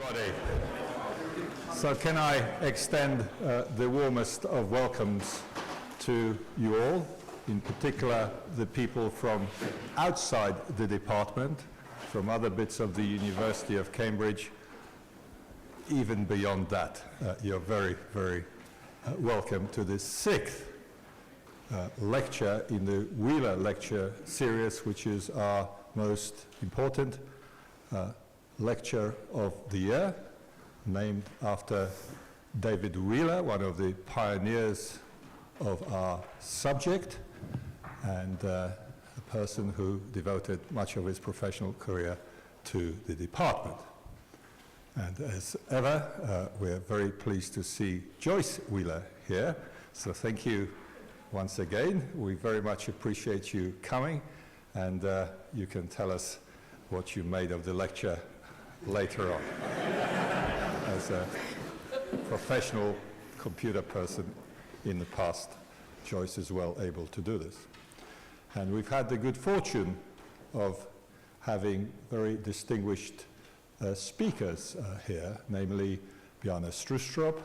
everybody. So can I extend the warmest of welcomes to you all, in particular the people from outside the department, from other bits of the University of Cambridge, even beyond that. You're very, very welcome to this sixth lecture in the Wheeler lecture series, which is our most important lecture of the year, named after David Wheeler, one of the pioneers of our subject, and a person who devoted much of his professional career to the department. And as ever, we're very pleased to see Joyce Wheeler here, so thank you once again. We very much appreciate you coming, and you can tell us what you made of the lecture later on. As a professional computer person in the past, Joyce is well able to do this. And we've had the good fortune of having very distinguished speakers here, namely Bjarne Strustrup,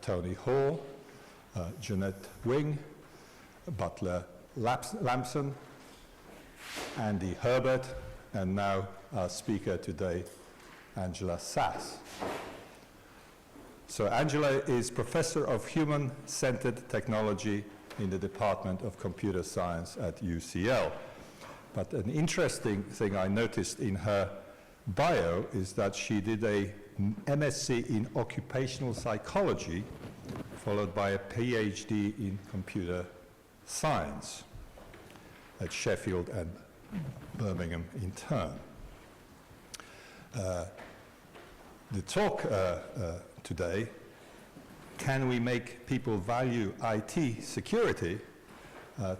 Tony Hall, Jeanette Wing, Butler Lampson, Andy Herbert, and now our speaker today, Angela Sasse. So Angela is Professor of Human-Centered Technology in the Department of Computer Science at UCL. But an interesting thing I noticed in her bio is that she did a MSc in Occupational Psychology, followed by a PhD in Computer Science at Sheffield and Birmingham in turn. The talk today, Can We Make People Value IT Security,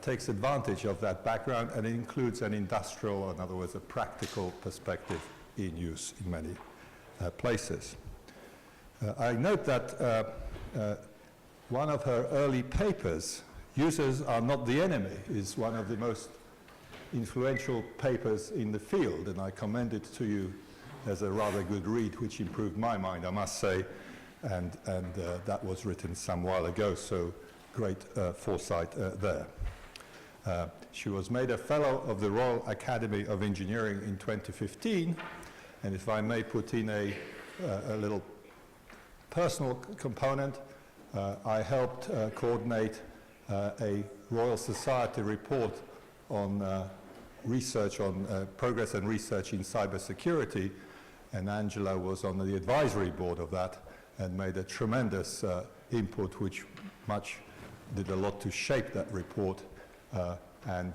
takes advantage of that background and includes an industrial, or in other words, a practical perspective in use in many places. I note that one of her early papers, Users Are Not the Enemy, is one of the most influential papers in the field, and I commend it to you as a rather good read, which improved my mind, I must say, and that was written some while ago, so great foresight there. She was made a Fellow of the Royal Academy of Engineering in 2015, and if I may put in a little personal component, I helped coordinate a Royal Society report on research on progress and research in cybersecurity, and Angela was on the advisory board of that and made a tremendous input, which did a lot to shape that report and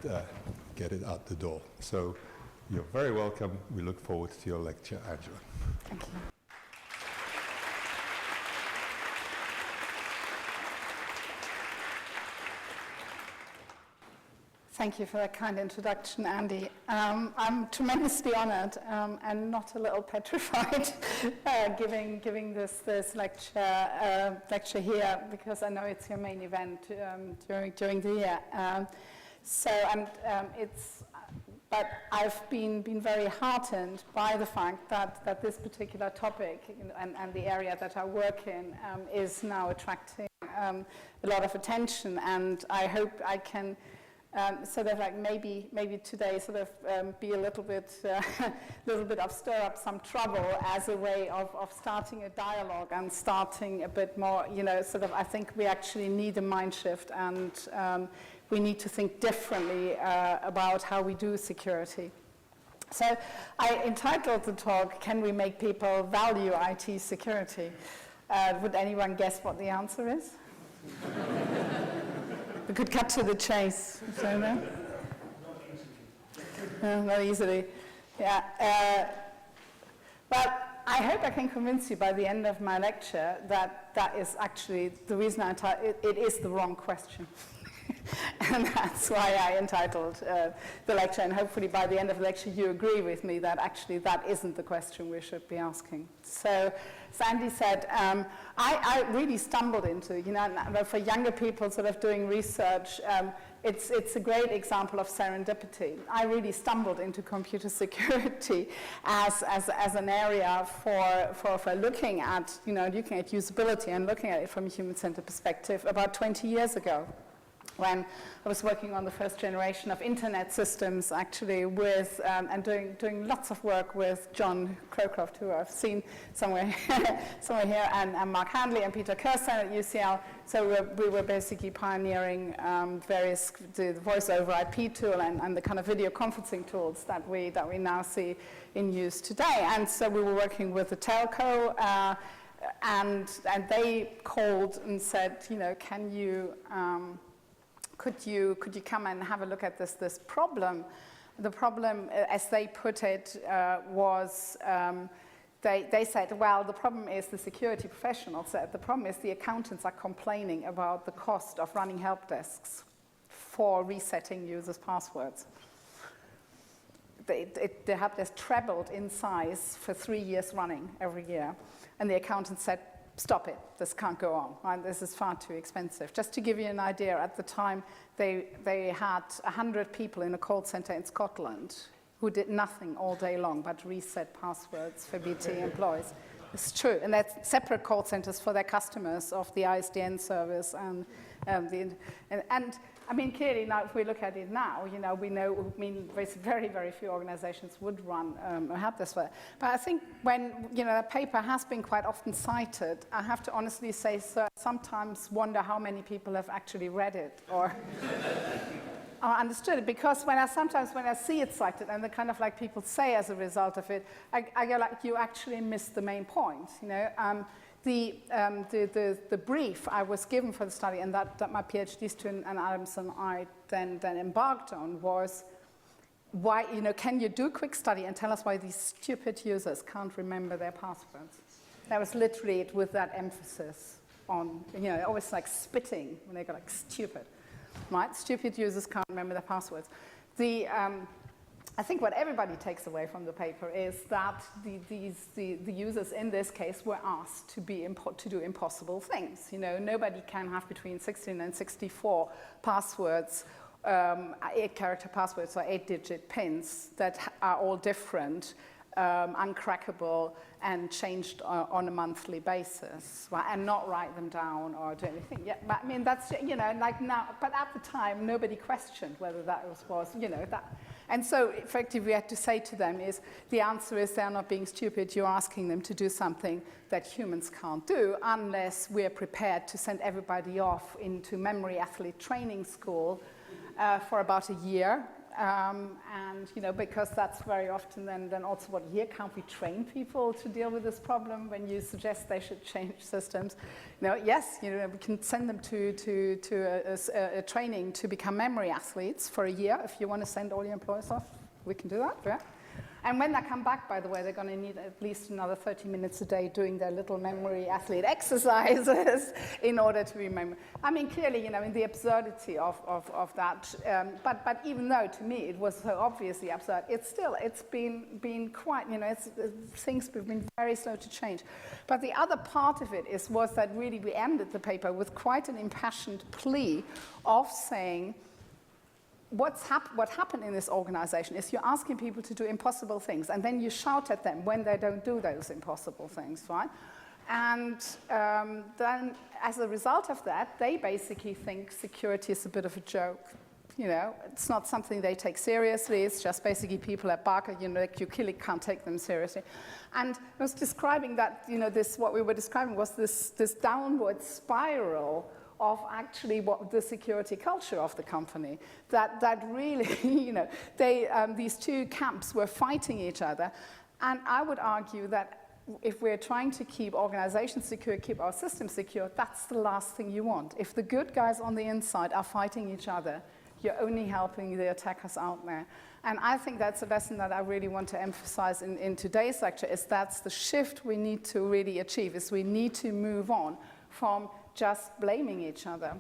get it out the door. So you're very welcome. We look forward to your lecture, Angela. Thank you. Thank you for that kind introduction, Andy. I'm tremendously honored and not a little petrified giving this lecture here, because I know it's your main event during the year. But I've been very heartened by the fact that this particular topic and the area that I work in is now attracting a lot of attention, and I hope I can sort of like maybe today sort of be a little bit of stir up some trouble as a way of starting a dialogue and starting a bit more, sort of, I think we actually need a mind shift, and we need to think differently about how we do security. So I entitled the talk, Can We Make People Value IT Security? Would anyone guess what the answer is? We could cut to the chase. So no? Not easily. Yeah. But I hope I can convince you by the end of my lecture that is actually the reason it is the wrong question. And that's why I entitled the lecture, and hopefully by the end of the lecture you agree with me that actually that isn't the question we should be asking. So Sandy said, I really stumbled into, for younger people sort of doing research, it's a great example of serendipity. I really stumbled into computer security as an area for looking at usability and looking at it from a human-centered perspective about 20 years ago, when I was working on the first generation of internet systems, actually, with and doing lots of work with John Crowcroft, who I've seen somewhere here, and Mark Handley and Peter Kirsten at UCL. So we were basically pioneering the voice over IP tool and the kind of video conferencing tools that we now see in use today. And so we were working with the telco, and they called and said, can you could you come and have a look at this problem? The problem, as they put it, was they said, well, the problem is the security professionals said, the problem is the accountants are complaining about the cost of running help desks for resetting users' passwords. The help desk trebled in size for 3 years running every year. And the accountant said, stop it, this can't go on, right? This is far too expensive. Just to give you an idea, at the time, they had 100 people in a call center in Scotland who did nothing all day long but reset passwords for BT employees. It's true, and that's separate call centers for their customers of the ISDN service and I mean, clearly now, if we look at it now, we know, very, very few organizations would run or have this way. But I think when, a paper has been quite often cited, I have to honestly say, so I sometimes wonder how many people have actually read it or understood it, because sometimes when I see it cited and the kind of like people say as a result of it, I go like, you actually missed the main point, The brief I was given for the study, and that my PhD student and Adams and I then embarked on, was why, can you do a quick study and tell us why these stupid users can't remember their passwords? That was literally it, with that emphasis on, always like spitting when they go like stupid, right? Stupid users can't remember their passwords. I think what everybody takes away from the paper is that the users in this case were asked to do impossible things. Nobody can have between 16 and 64 passwords, 8-character passwords or 8-digit pins that are all different, uncrackable, and changed on a monthly basis, right? And not write them down or do anything. Yeah, but I mean, that's, like now, but at the time, nobody questioned whether that was that. And so, effectively, we had to say to them is, the answer is they're not being stupid, you're asking them to do something that humans can't do unless we're prepared to send everybody off into memory athlete training school for about a year. And, because that's very often then also what year can't we train people to deal with this problem when you suggest they should change systems? Yes, we can send them to a training to become memory athletes for a year. If you want to send all your employees off, we can do that, yeah? And when they come back, by the way, they're going to need at least another 30 minutes a day doing their little memory athlete exercises in order to remember. I mean, clearly, in the absurdity of that. But even though, to me, it was so obviously absurd, it's been quite, things have been very slow to change. But the other part of it was that really we ended the paper with quite an impassioned plea of saying, what happened in this organization is you're asking people to do impossible things, and then you shout at them when they don't do those impossible things, right? And then, as a result of that, they basically think security is a bit of a joke. It's not something they take seriously. It's just basically people at Barker, like you clearly can't take them seriously. And I was describing that, what we were describing was this downward spiral of actually what the security culture of the company, that really, these two camps were fighting each other. And I would argue that if we're trying to keep organizations secure, keep our systems secure, that's the last thing you want. If the good guys on the inside are fighting each other, you're only helping the attackers out there. And I think that's a lesson that I really want to emphasize in today's lecture, is that's the shift we need to really achieve, is we need to move on from just blaming each other.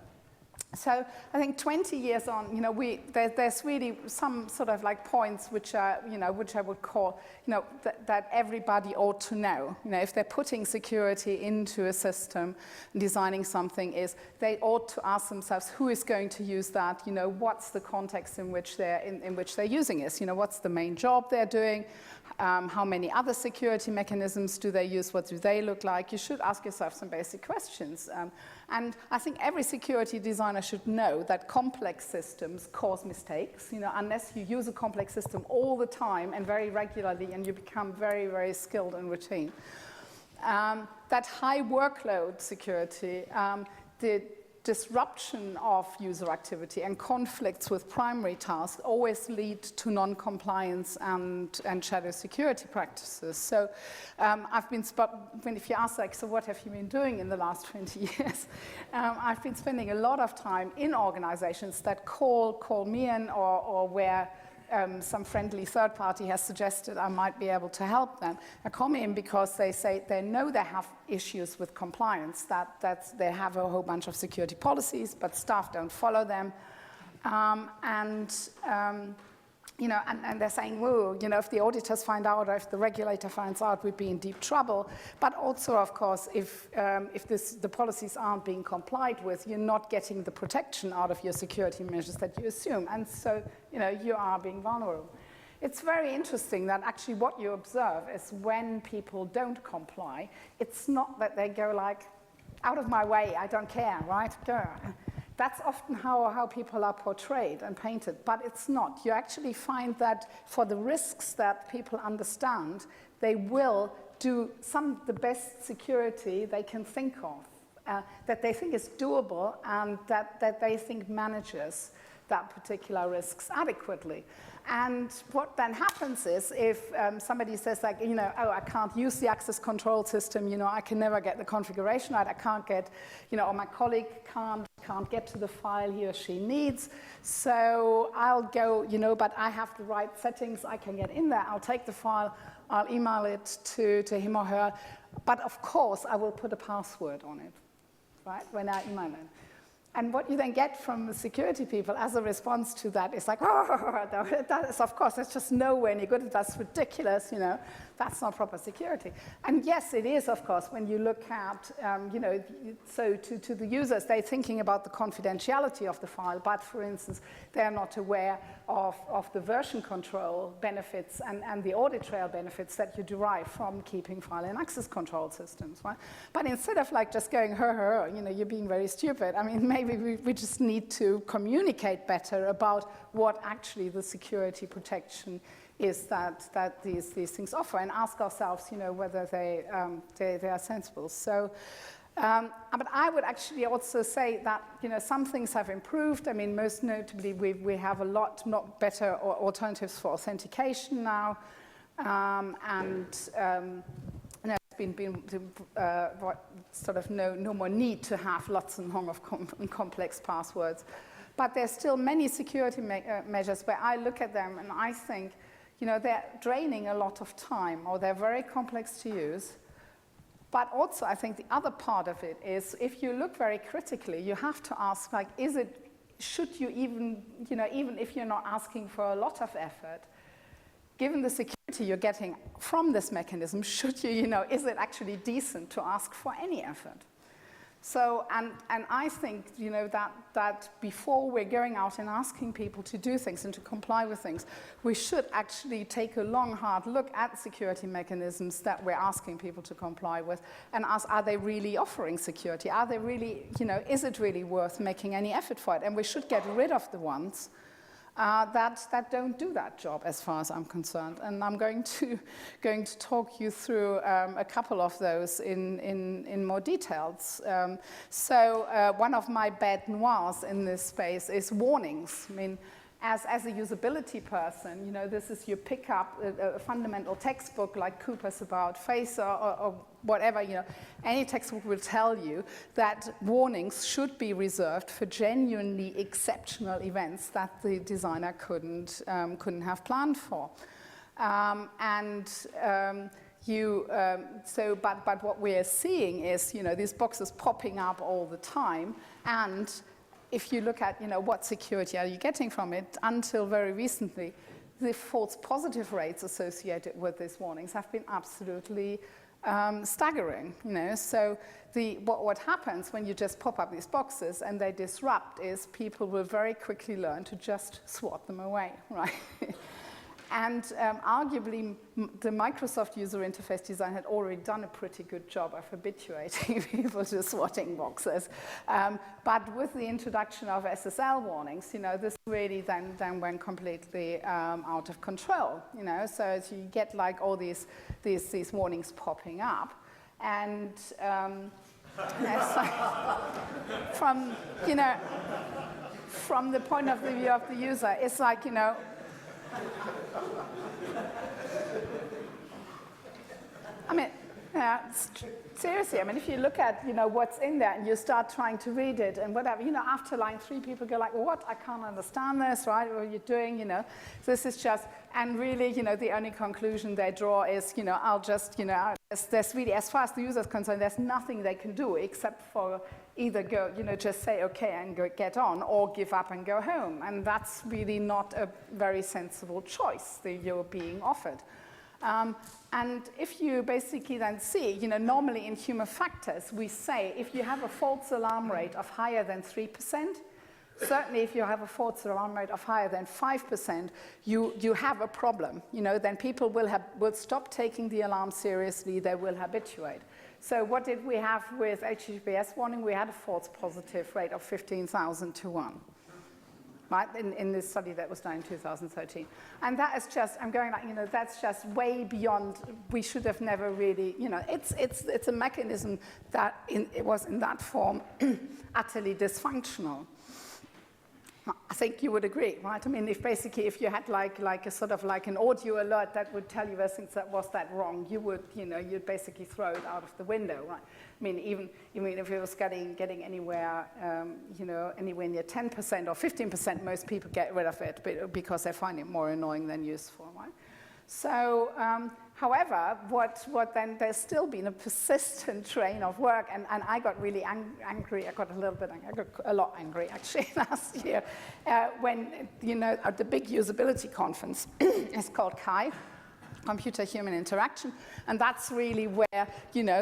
So I think 20 years on, you know, there's really some sort of like points which are, you know, which I would call, you know, that everybody ought to know. You know, if they're putting security into a system, designing something, is they ought to ask themselves who is going to use that. You know, what's the context in which they're using it? You know, what's the main job they're doing? How many other security mechanisms do they use? What do they look like? You should ask yourself some basic questions. And I think every security designer should know that complex systems cause mistakes. You know, unless you use a complex system all the time and very regularly, and you become very, very skilled and routine. That high workload security, the disruption of user activity and conflicts with primary tasks always lead to non-compliance and shadow security practices. So if you ask, like, so what have you been doing in the last 20 years? I've been spending a lot of time in organizations that call me in, or where some friendly third party has suggested I might be able to help them. They call me in because they say they know they have issues with compliance, that they have a whole bunch of security policies, but staff don't follow them. You know, and they're saying, well, you know, if the auditors find out, or if the regulator finds out, we'd be in deep trouble. But also, of course, if the policies aren't being complied with, you're not getting the protection out of your security measures that you assume. And so, you know, you are being vulnerable. It's very interesting that actually what you observe is when people don't comply, it's not that they go like, out of my way, I don't care, right? Go. That's often how people are portrayed and painted, but it's not. You actually find that for the risks that people understand, they will do the best security they can think of, that they think is doable, and that they think manages that particular risks adequately. And what then happens is, if somebody says, like, you know, oh, I can't use the access control system, you know, I can never get the configuration right, I can't get, you know, or my colleague can't get to the file he or she needs, so I'll go, you know, but I have the right settings, I can get in there, I'll take the file, I'll email it to him or her, but of course I will put a password on it, right, when I email it. And what you then get from the security people as a response to that is like, oh, that is, of course, that's just nowhere near good. That's ridiculous, you know. That's not proper security. And yes, it is, of course, when you look at, you know, so to the users, they're thinking about the confidentiality of the file, but for instance, they're not aware of the version control benefits and the audit trail benefits that you derive from keeping file and access control systems, right? But instead of like just going, you know, you're being very stupid, I mean, maybe we just need to communicate better about what actually the security protection is that these things offer, and ask ourselves, you know, whether they are sensible. So, but I would actually also say that, you know, some things have improved. I mean, most notably, we have a lot better alternatives for authentication now, and you know, it's been sort of no more need to have lots and long of complex passwords. But there's still many security measures where I look at them and I think, you know, they're draining a lot of time, or they're very complex to use. But also, I think the other part of it is, if you look very critically, you have to ask, like, should you even, you know, even if you're not asking for a lot of effort, given the security you're getting from this mechanism, should you, you know, is it actually decent to ask for any effort? So, and I think, you know, that before we're going out and asking people to do things and to comply with things, we should actually take a long, hard look at security mechanisms that we're asking people to comply with, and ask, are they really offering security? Are they really, you know, is it really worth making any effort for it? And we should get rid of the ones that don't do that job, as far as I'm concerned. And I'm going to talk you through a couple of those in more details. So one of my bad noirs in this space is warnings. I mean, as a usability person, you know, this is, you pick up a fundamental textbook like Cooper's About Face or whatever, you know, any textbook will tell you that warnings should be reserved for genuinely exceptional events that the designer couldn't have planned for. But what we're seeing is, you know, these boxes popping up all the time, and if you look at, what security are you getting from it, until very recently, the false positive rates associated with these warnings have been absolutely staggering. So what happens when you just pop up these boxes and they disrupt is people will very quickly learn to just swat them away, right? And arguably, the Microsoft user interface design had already done a pretty good job of habituating people to swatting boxes. But with the introduction of SSL warnings, this really then went completely out of control. So you get like all these warnings popping up, and it's like from the point of view of the user, it's like I mean, seriously, if you look at, what's in there and you start trying to read it and whatever, after line 3, people go like, well, what? I can't understand this, right? What are you doing, This is just, and really, the only conclusion they draw is, I'll just, there's really, as far as the user is concerned, there's nothing they can do except for either go, just say okay and get on, or give up and go home. And that's really not a very sensible choice that you're being offered. And if you basically then see, normally in human factors, we say if you have a false alarm rate of higher than 3%, certainly if you have a false alarm rate of higher than 5%, you have a problem. Then people will stop taking the alarm seriously, they will habituate. So what did we have with HTTPS warning? We had a false positive rate of 15,000 to 1. Right, in this study that was done in 2013. And that is just, I'm going like, that's just way beyond, we should have never really, it's a mechanism that it was in that form utterly dysfunctional. I think you would agree, right? If you had like a sort of like an audio alert that would tell you things that was that wrong, you would, you'd basically throw it out of the window, right? Even if it was getting anywhere, anywhere near 10% or 15%, most people get rid of it because they find it more annoying than useful, right? So, however, what then, there's still been a persistent train of work, and I got really angry. I got a lot angry actually last year when, at the big usability conference, it's called CHI, Computer-Human Interaction, and that's really where,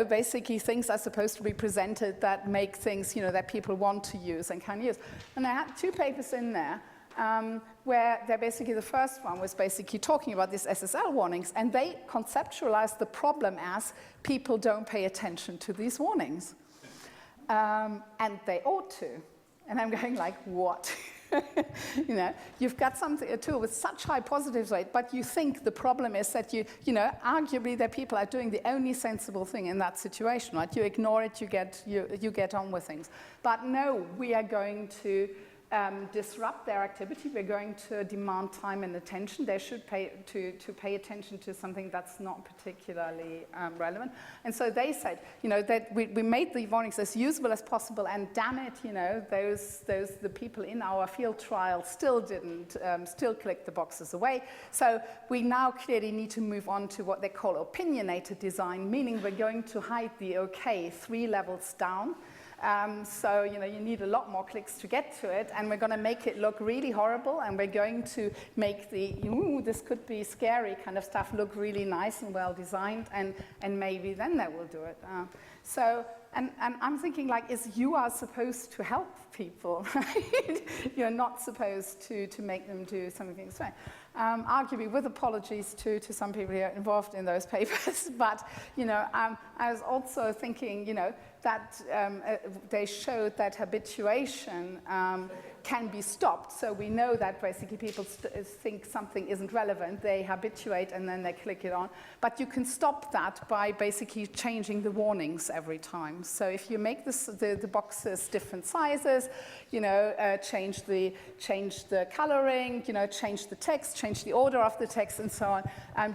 basically things are supposed to be presented that make things, that people want to use and can use. And I had 2 papers in there where they're basically, the first one was basically talking about these SSL warnings, and they conceptualized the problem as people don't pay attention to these warnings. And they ought to. And I'm going like, what? You've got a tool with such high positive rate, but you think the problem is that arguably that people are doing the only sensible thing in that situation, right? You ignore it, you get on with things. But no, we are going to disrupt their activity. We're going to demand time and attention. They should pay attention to something that's not particularly relevant. And so they said, that we made the warnings as usable as possible, and damn it, the people in our field trial still didn't, still clicked the boxes away. So we now clearly need to move on to what they call opinionated design, meaning we're going to hide the OK 3 levels down. So, you need a lot more clicks to get to it, and we're going to make it look really horrible, and we're going to make the, this could be scary kind of stuff look really nice and well designed, and maybe then they will do it. And I'm thinking, like, you are supposed to help people, right? You're not supposed to make them do something strange. Arguably, with apologies to some people who are involved in those papers, but, I was also thinking, that they showed that habituation can be stopped. So we know that basically people think something isn't relevant, they habituate, and then they click it on. But you can stop that by basically changing the warnings every time. So if you make the boxes different sizes, change the coloring, change the text, change the order of the text, and so on,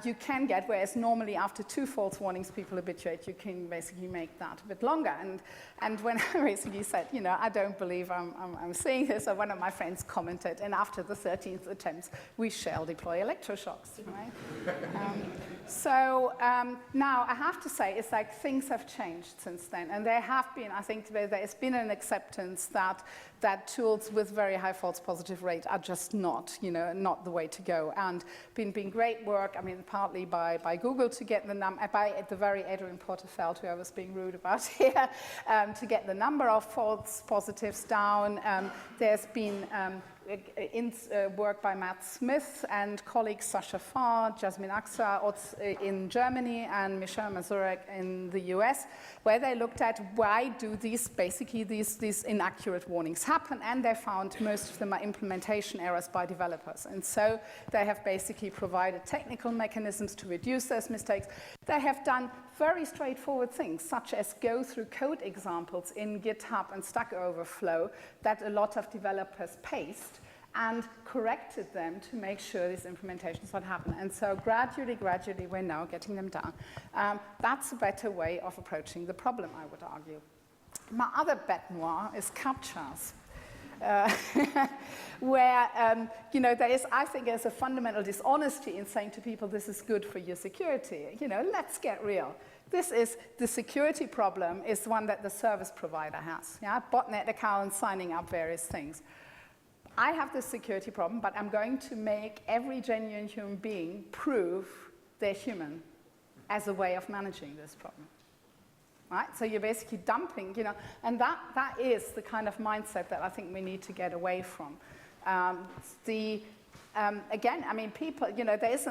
you can get, whereas normally after 2 false warnings people habituate, you can basically make that a bit longer. And when I basically said, I don't believe I'm seeing this, or one of my friends commented, and after the 13th attempt, we shall deploy electroshocks, right? So now I have to say, it's like things have changed since then. And there have been, I think there's been an acceptance that tools with very high false positive rate are just not, not the way to go. And been great work, I mean, partly by Google to get the by at the very Adrian Porterfeld, who I was being rude about here, to get the number of false positives down. There's been work by Matt Smith and colleagues Sasha Farr, Jasmine Aksa in Germany, and Michelle Mazurek in the US, where they looked at why do these inaccurate warnings happen, and they found most of them are implementation errors by developers. And so they have basically provided technical mechanisms to reduce those mistakes. They have done very straightforward things, such as go through code examples in GitHub and Stack Overflow that a lot of developers pasted and corrected them to make sure these implementations would happen. And so gradually, we're now getting them down. That's a better way of approaching the problem, I would argue. My other bête noire is CAPTCHAs. Where, there is, I think, there's a fundamental dishonesty in saying to people, this is good for your security. Let's get real. The security problem is one that the service provider has. Yeah? Botnet accounts, signing up various things. I have this security problem, but I'm going to make every genuine human being prove they're human as a way of managing this problem. Right? So you're basically dumping, and that is the kind of mindset that I think we need to get away from. Again, I mean, people, there is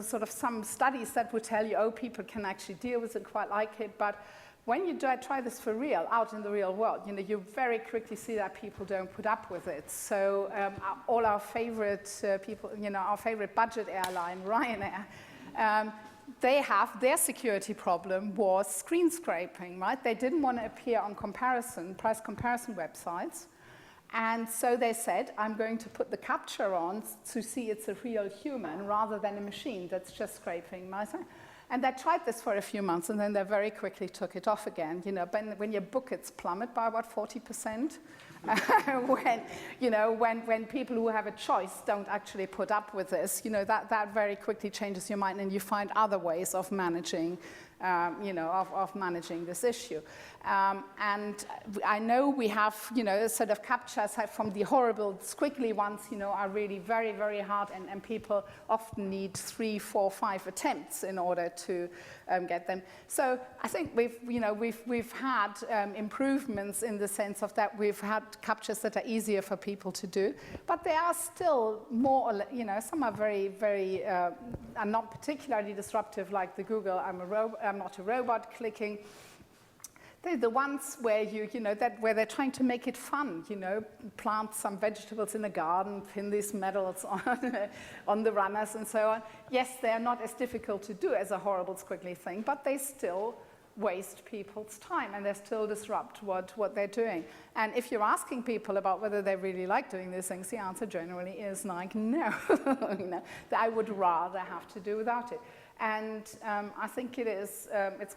sort of some studies that would tell you, oh, people can actually deal with it, quite like it, but when you try this for real, out in the real world, you very quickly see that people don't put up with it. So all our favorite people, our favorite budget airline, Ryanair, their security problem was screen scraping, right? They didn't want to appear on price comparison websites. And so they said, I'm going to put the capture on to see it's a real human rather than a machine that's just scraping my site. And they tried this for a few months, and then they very quickly took it off again. When your bookets plummet by about 40%, when people who have a choice don't actually put up with this, that very quickly changes your mind, and you find other ways of managing, of managing this issue. And I know we have, sort of CAPTCHAs from the horrible, squiggly ones, are really very, very hard, and people often need 3, 4, 5 attempts in order to get them. So I think we've had improvements in the sense of that we've had CAPTCHAs that are easier for people to do, but they are still more, some are very, very, are not particularly disruptive, like the Google I'm not a robot clicking. They're the ones where where they're trying to make it fun, plant some vegetables in a garden, pin these medals on the runners and so on. Yes, they're not as difficult to do as a horrible squiggly thing, but they still waste people's time, and they still disrupt what they're doing. And if you're asking people about whether they really like doing these things, the answer generally is like, no. I would rather have to do without it. And I think it's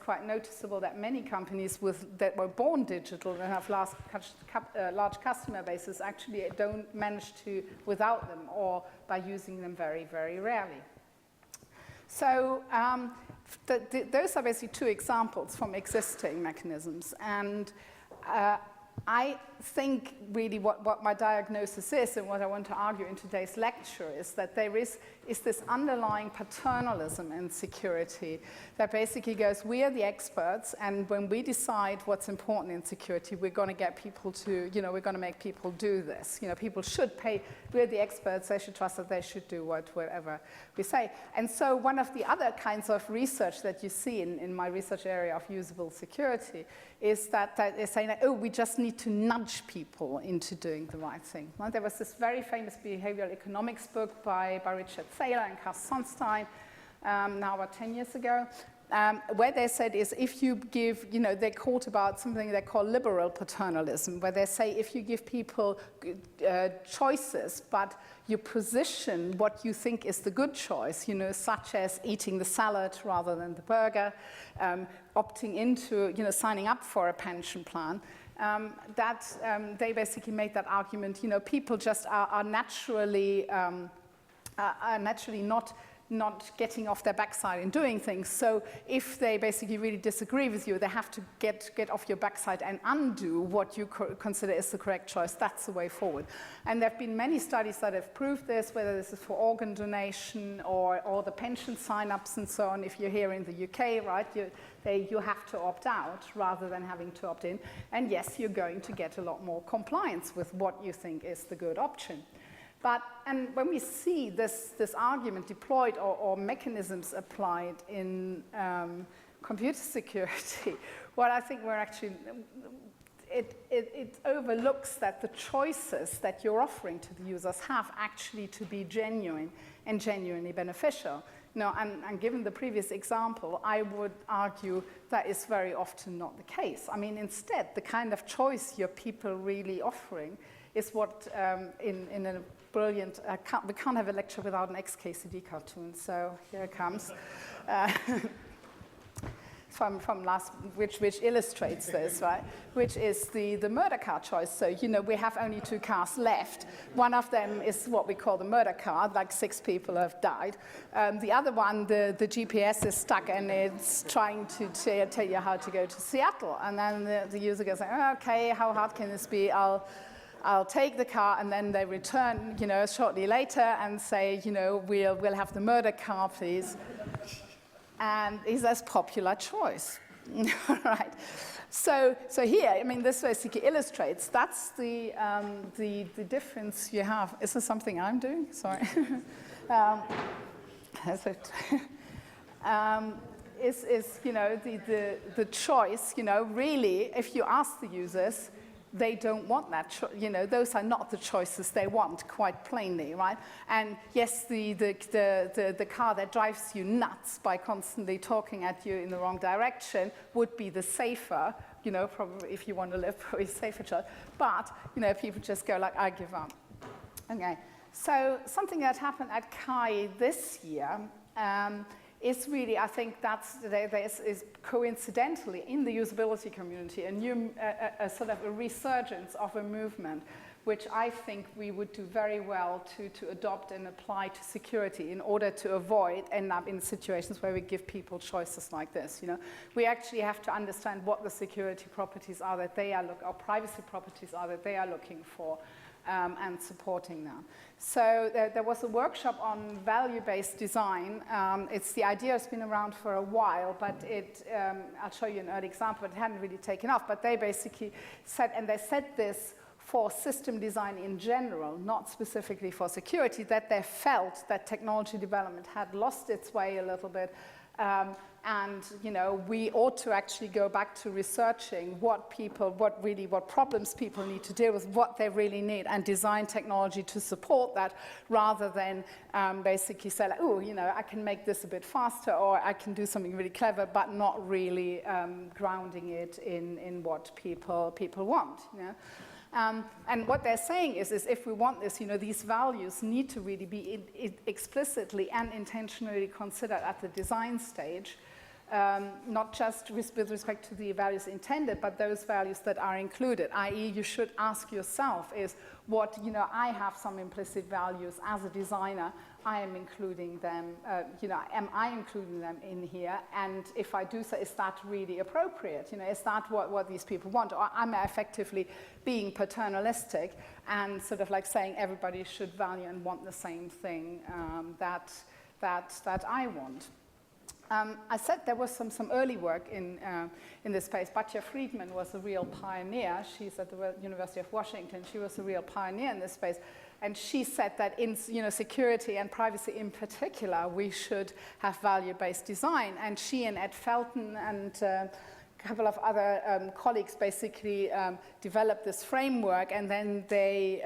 quite noticeable that many companies that were born digital and have large customer bases actually don't manage to without them, or by using them very, very rarely. So those are basically two examples from existing mechanisms. And I think really what my diagnosis is, and what I want to argue in today's lecture, is that there is this underlying paternalism in security that basically goes, we are the experts, and when we decide what's important in security, we're going to get people to, we're going to make people do this. People should pay, we're the experts, they should trust that they should do whatever we say. And so one of the other kinds of research that you see in my research area of usable security is that is saying, oh, we just need to nudge people into doing the right thing. Well, there was this very famous behavioral economics book by Richard Thaler and Cass Sonstein, now about 10 years ago, where they said is if you give, they called about something they call liberal paternalism, where they say if you give people choices, but you position what you think is the good choice, such as eating the salad rather than the burger, opting into, signing up for a pension plan, they basically made that argument, people just are naturally not not getting off their backside and doing things. So if they basically really disagree with you, they have to get off your backside and undo what you consider is the correct choice. That's the way forward. And there have been many studies that have proved this, whether this is for organ donation or the pension sign-ups and so on. If you're here in the UK, right, you have to opt out rather than having to opt in. And yes, you're going to get a lot more compliance with what you think is the good option. And when we see this argument deployed or mechanisms applied in computer security, what I think we're actually, it overlooks that the choices that you're offering to the users have actually to be genuine and genuinely beneficial. And given the previous example, I would argue that is very often not the case. I mean, instead, the kind of choice your people really offering is what in a brilliant, we can't have a lecture without an XKCD cartoon, so here it comes. From last, which illustrates this, right? Which is the murder car choice. So, we have only 2 cars left. One of them is what we call the murder car, like 6 people have died. The other one, the GPS is stuck and it's trying to tell you how to go to Seattle. And then the user goes, okay, how hard can this be? I'll take the car, and then they return, shortly later and say, we'll have the murder car, please. And he says, popular choice, right? So here, I mean, this basically illustrates that's the difference you have. Is this something I'm doing? Sorry. Is the choice, really, if you ask the users, they don't want that, those are not the choices they want, quite plainly, right? And yes, the car that drives you nuts by constantly talking at you in the wrong direction would be the safer, probably if you want to live, probably safer choice. But, people just go like, I give up. Okay, so something that happened at CHI this year, is really, I think there is coincidentally in the usability community a sort of a resurgence of a movement, which I think we would do very well to adopt and apply to security in order to avoid end up in situations where we give people choices like this. We actually have to understand what the security properties are that they are or privacy properties are that they are looking for. And supporting them. So there was a workshop on value-based design. The idea has been around for a while, but I'll show you an early example, it hadn't really taken off, but they basically said, and they said this for system design in general, not specifically for security, that they felt that technology development had lost its way a little bit. And we ought to actually go back to researching what problems people need to deal with, what they really need, and design technology to support that, rather than basically say, like, I can make this a bit faster, or I can do something really clever, but not really grounding it in what people want. And what they're saying is if we want this, these values need to really be explicitly and intentionally considered at the design stage, not just with respect to the values intended, but those values that are included, i.e. you should ask yourself is what, I have some implicit values as a designer, I am including them, am I including them in here? And if I do so, is that really appropriate? Is that what these people want? Or am I effectively being paternalistic and sort of like saying everybody should value and want the same thing that I want? I said there was some early work in this space. Batya Friedman was a real pioneer. She's at the University of Washington. She was a real pioneer in this space. And she said that in security and privacy in particular, we should have value-based design. And she and Ed Felton and a couple of other colleagues basically developed this framework, and then they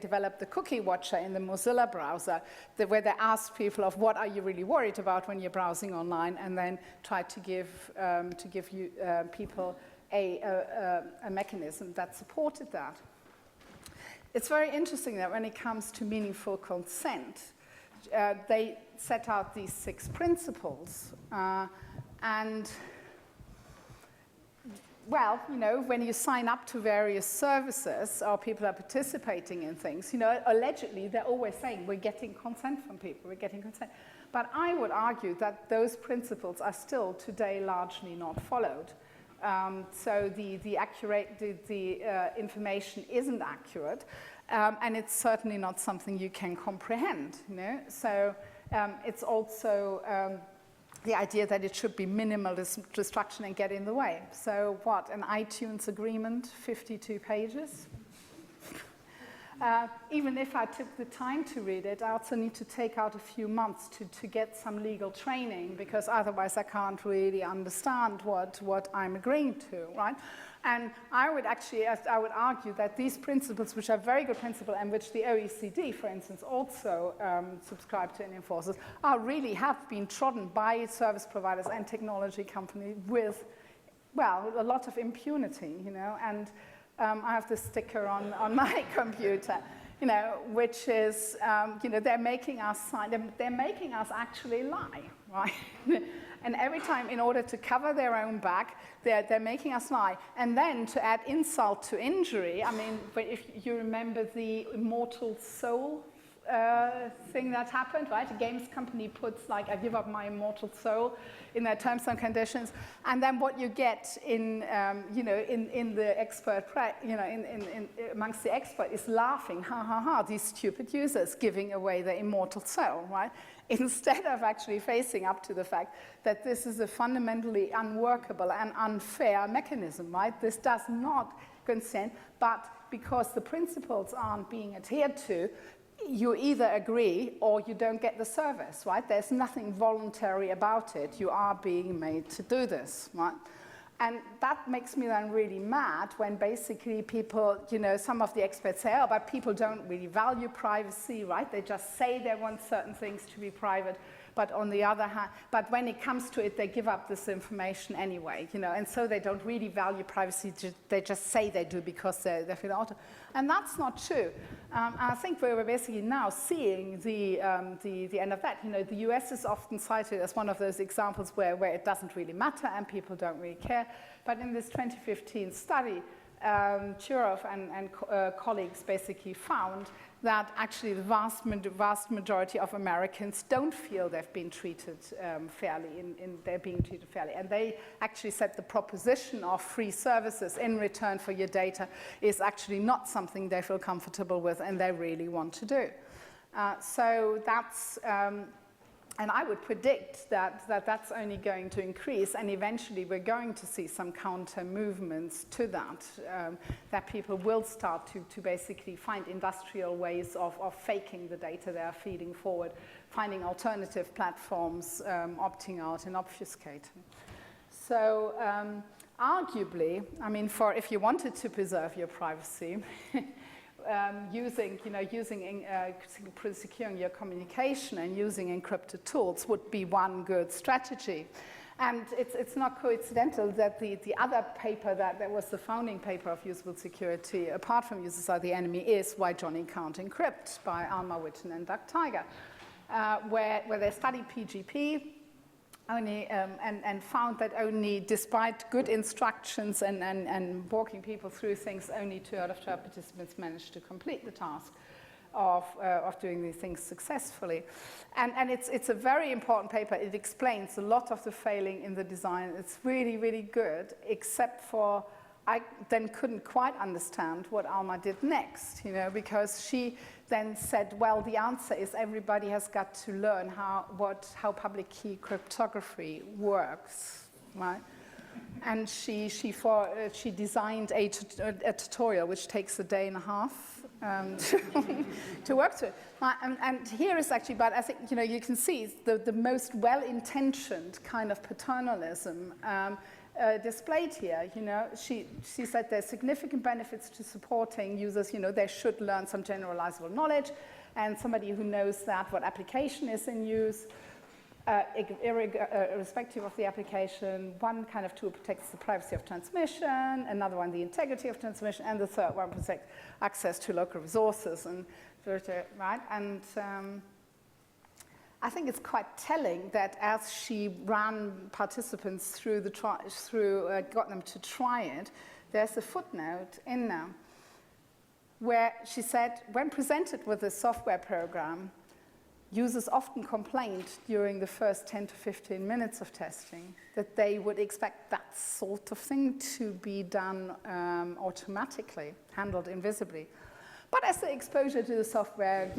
developed the cookie watcher in the Mozilla browser, where they asked people of what are you really worried about when you're browsing online, and then tried to give people a mechanism that supported that. It's very interesting that when it comes to meaningful consent, they set out these 6 principles, and well, you know, when you sign up to various services or people are participating in things, you know, allegedly they're always saying we're getting consent from people, we're getting consent. But I would argue that those principles are still today largely not followed. So the information isn't accurate, and it's certainly not something you can comprehend, you know. So it's also the idea that it should be minimal destruction and get in the way. So what, an iTunes agreement, 52 pages? Even if I took the time to read it, I also need to take out a few months to get some legal training, because otherwise I can't really understand what I'm agreeing to, right? And I would argue that these principles, which are very good principles and which the OECD, for instance, also subscribe to and enforces, really have been trodden by service providers and technology companies with, well, a lot of impunity, you know. And I have this sticker on my computer, you know, which is, you know, they're making us actually lie, right? And every time, in order to cover their own back, they're making us lie. And then to add insult to injury, I mean, if you remember the Immortal Soul thing that happened, right? A games company puts, like, I give up my immortal soul in their terms and conditions, and then what you get in, you know, in the expert, you know, in amongst the expert is laughing, ha ha ha, these stupid users giving away their immortal soul, right? Instead of actually facing up to the fact that this is a fundamentally unworkable and unfair mechanism, right? This does not consent, but because the principles aren't being adhered to, you either agree or you don't get the service, right? There's nothing voluntary about it. You are being made to do this, right? And that makes me then really mad when basically people, you know, some of the experts say, oh, but people don't really value privacy, right? They just say they want certain things to be private, but on the other hand, but when it comes to it, they give up this information anyway, you know, and so they don't really value privacy, they just say they do because they feel auto. And that's not true. I think we're basically now seeing the end of that. You know, the US is often cited as one of those examples where it doesn't really matter and people don't really care. But in this 2015 study, Churov and colleagues basically found that actually the vast majority of Americans don't feel they've been treated fairly, they're being treated fairly. And they actually said the proposition of free services in return for your data is actually not something they feel comfortable with and they really want to do. So that's, and I would predict that's only going to increase, and eventually we're going to see some counter movements to that, that people will start to basically find industrial ways of faking the data they are feeding forward, finding alternative platforms, opting out and obfuscating. So arguably, I mean, if you wanted to preserve your privacy, securing your communication and using encrypted tools would be one good strategy. And it's not coincidental that the other paper that was the founding paper of usable security, apart from users are the enemy, is Why Johnny Can't Encrypt by Alma Witten and Doug Tiger, where they studied PGP, only, and found that only, despite good instructions and walking people through things, only 2 out of 12 participants managed to complete the task of doing these things successfully. And it's a very important paper. It explains a lot of the failing in the design. It's really, really good, except for I then couldn't quite understand what Alma did next, you know, because she then said, well, the answer is everybody has got to learn how public key cryptography works, right? And she designed a tutorial which takes a day and a half to work through. And here is actually, but I think, you know, you can see the most well-intentioned kind of paternalism displayed here. You know, she said there's significant benefits to supporting users. You know, they should learn some generalizable knowledge, and somebody who knows that what application is in use, irrespective of the application. One kind of tool protects the privacy of transmission, another one the integrity of transmission, and the third one protects access to local resources. And right, I think it's quite telling that as she ran participants through got them to try it, there's a footnote in there where she said, when presented with a software program, users often complained during the first 10 to 15 minutes of testing that they would expect that sort of thing to be done automatically, handled invisibly. But as the exposure to the software,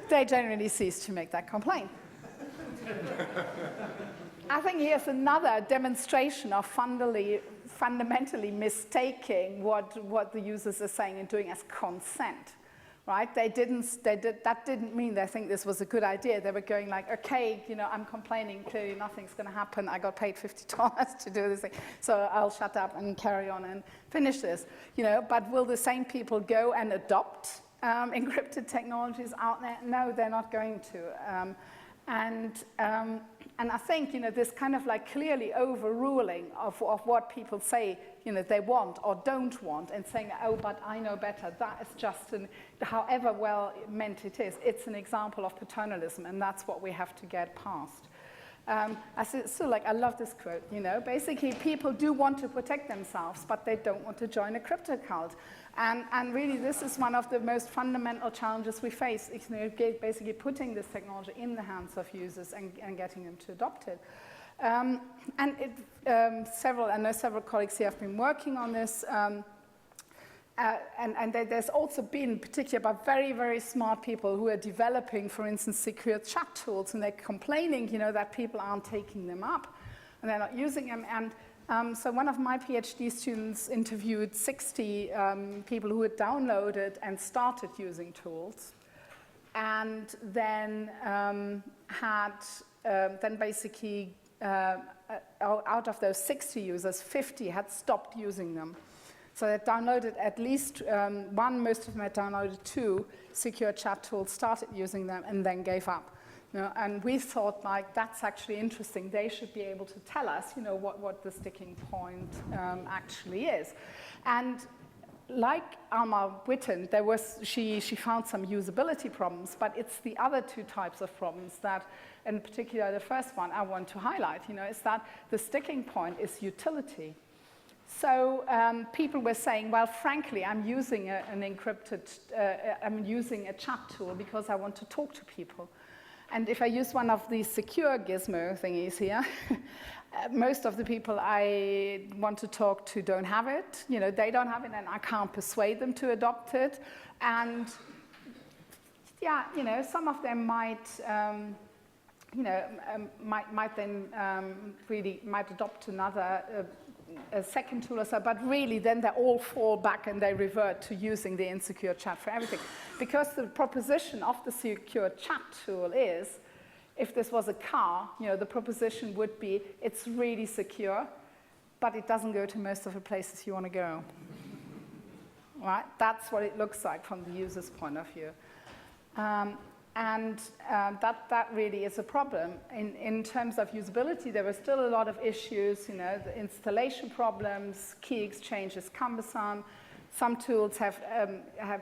they generally cease to make that complaint. I think here's another demonstration of fundamentally mistaking what the users are saying and doing as consent, right? That didn't mean they think this was a good idea. They were going like, okay, I'm complaining, clearly nothing's going to happen. I got paid $50 to do this thing, so I'll shut up and carry on and finish this. But will the same people go and adopt encrypted technologies out there? No, they're not going to. And I think, this kind of like clearly overruling of what people say, they want or don't want, and saying, oh, but I know better, that is just however well meant it is, it's an example of paternalism, and that's what we have to get past. I love this quote, basically people do want to protect themselves, but they don't want to join a crypto cult. And really, this is one of the most fundamental challenges we face, basically putting this technology in the hands of users and getting them to adopt it. I know several colleagues here have been working on this, and there's also been, particularly about very, very smart people who are developing, for instance, secure chat tools, and they're complaining, that people aren't taking them up, and they're not using them. And so one of my PhD students interviewed 60 people who had downloaded and started using tools, and then basically out of those 60 users, 50 had stopped using them. So they downloaded at least one, most of them had downloaded 2 secure chat tools, started using them, and then gave up. And we thought, like, that's actually interesting. They should be able to tell us, what the sticking point actually is. And like Alma Witten, she found some usability problems, but it's the other 2 types of problems that, in particular, the first one I want to highlight, is that the sticking point is utility. So people were saying, well, frankly, I'm using I'm using a chat tool because I want to talk to people. And if I use one of these secure gizmo thingies here, most of the people I want to talk to don't have it. They don't have it, and I can't persuade them to adopt it. And some of them might adopt another a second tool or so, but really then they all fall back and they revert to using the insecure chat for everything. Because the proposition of the secure chat tool is, if this was a car, the proposition would be, it's really secure, but it doesn't go to most of the places you want to go. Right? That's what it looks like from the user's point of view. That really is a problem. In terms of usability, there were still a lot of issues, the installation problems, key exchange is cumbersome. Some tools have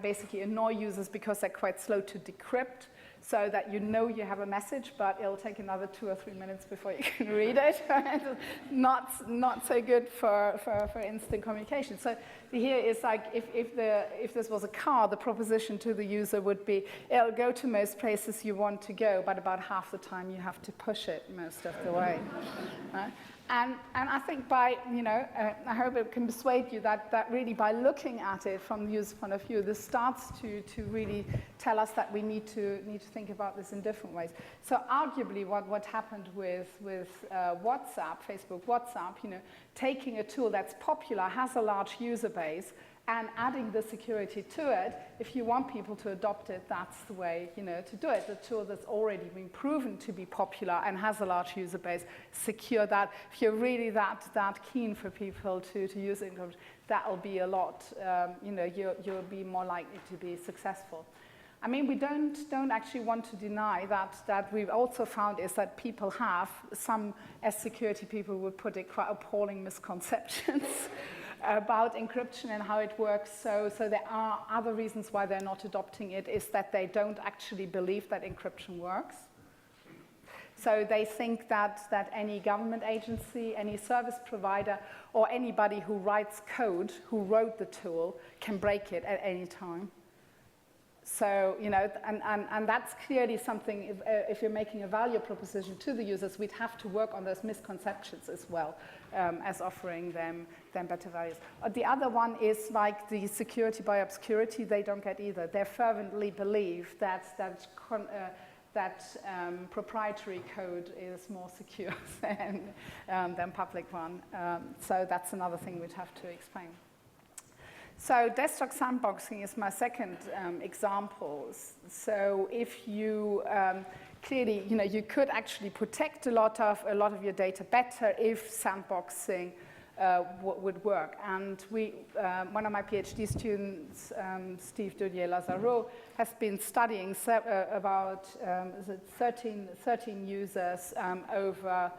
basically annoy users because they're quite slow to decrypt, so that you have a message, but it'll take another 2 or 3 minutes before you can read it. Not so good for instant communication. So here is like, if this was a car, the proposition to the user would be, it'll go to most places you want to go, but about half the time you have to push it most of the way. Right? And I think by, I hope it can persuade you that really by looking at it from the user point of view, this starts to really tell us that we need to think about this in different ways. So arguably what happened with WhatsApp, Facebook WhatsApp, taking a tool that's popular, has a large user base, and adding the security to it, if you want people to adopt it, that's the way, to do it. The tool that's already been proven to be popular and has a large user base, secure that. If you're really that keen for people to use it, that'll be a lot, you'll be more likely to be successful. I mean, we don't actually want to deny that we've also found is that people have some, as security people would put it, quite appalling misconceptions about encryption and how it works. So there are other reasons why they're not adopting it, is that they don't actually believe that encryption works. So they think that any government agency, any service provider, or anybody who writes code, who wrote the tool, can break it at any time. So, you know, and that's clearly something, if you're making a value proposition to the users, we'd have to work on those misconceptions as well, as offering them better values. The other one is like the security by obscurity, they don't get either. They fervently believe that proprietary code is more secure than public one. So that's another thing we'd have to explain. So desktop sandboxing is my second example. So if you clearly, you know, you could actually protect a lot of your data better if sandboxing would work. And one of my PhD students, Steve Dodier-Lazaro, has been studying about 13 users over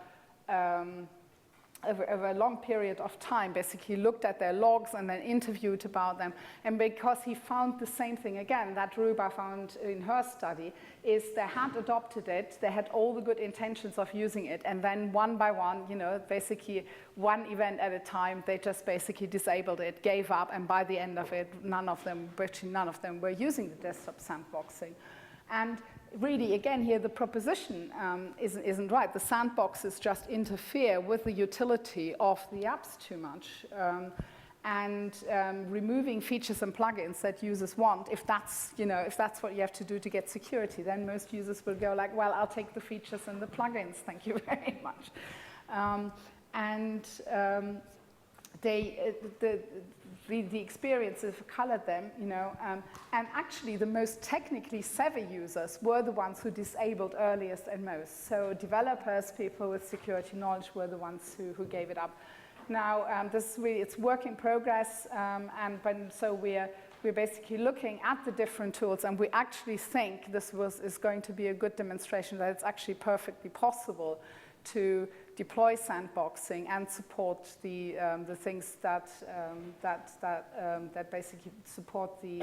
a long period of time, basically looked at their logs and then interviewed about them. And because he found the same thing again that Ruba found in her study, is they had adopted it, they had all the good intentions of using it, and then one by one, you know, basically one event at a time, they just basically disabled it, gave up, and by the end of it, virtually none of them were using the desktop sandboxing. And really, again, here the proposition isn't right. The sandboxes just interfere with the utility of the apps too much. Removing features and plugins that users want, if that's what you have to do to get security, then most users will go like, well, I'll take the features and the plugins, thank you very much. The experiences colored them, you know, and actually the most technically savvy users were the ones who disabled earliest and most. So developers, people with security knowledge, were the ones who gave it up. Now, it's work in progress, so we're basically looking at the different tools, and we actually think this is going to be a good demonstration that it's actually perfectly possible to deploy sandboxing and support the things that basically support the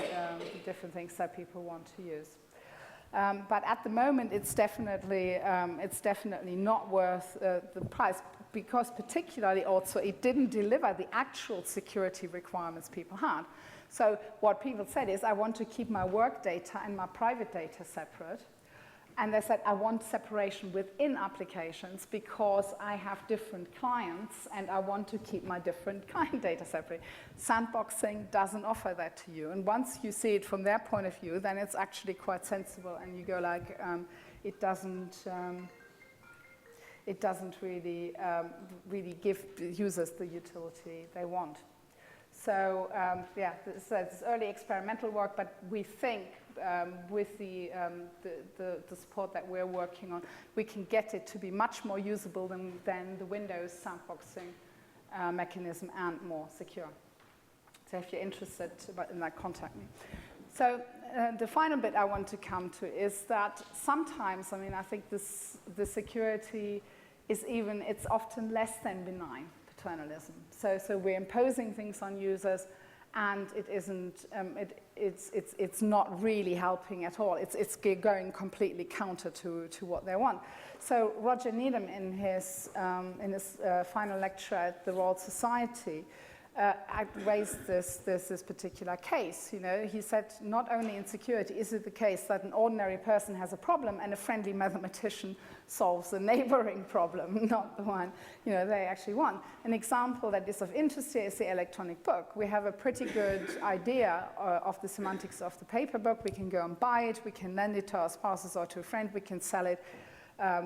different things that people want to use. But at the moment, it's definitely not worth the price, because particularly also it didn't deliver the actual security requirements people had. So what people said is, I want to keep my work data and my private data separate. And they said, I want separation within applications because I have different clients and I want to keep my different client data separate. Sandboxing doesn't offer that to you. And once you see it from their point of view, then it's actually quite sensible. And you go like, it doesn't really give users the utility they want. So yeah, it's early experimental work, but we think with the support that we're working on, we can get it to be much more usable than the Windows sandboxing mechanism and more secure. So if you're interested in that, contact me. So the final bit I want to come to is that sometimes, I mean, I think the security is it's often less than benign. Paternalism. So we're imposing things on users, and it isn't. It's not really helping at all. It's going completely counter to what they want. So Roger Needham, in his final lecture at the Royal Society, raised this particular case. You know, he said not only in security is it the case that an ordinary person has a problem and a friendly mathematician solves a neighboring problem, not the one they actually want. An example that is of interest here is the electronic book. We have a pretty good idea of the semantics of the paper book. We can go and buy it. We can lend it to our spouses or to a friend. We can sell it.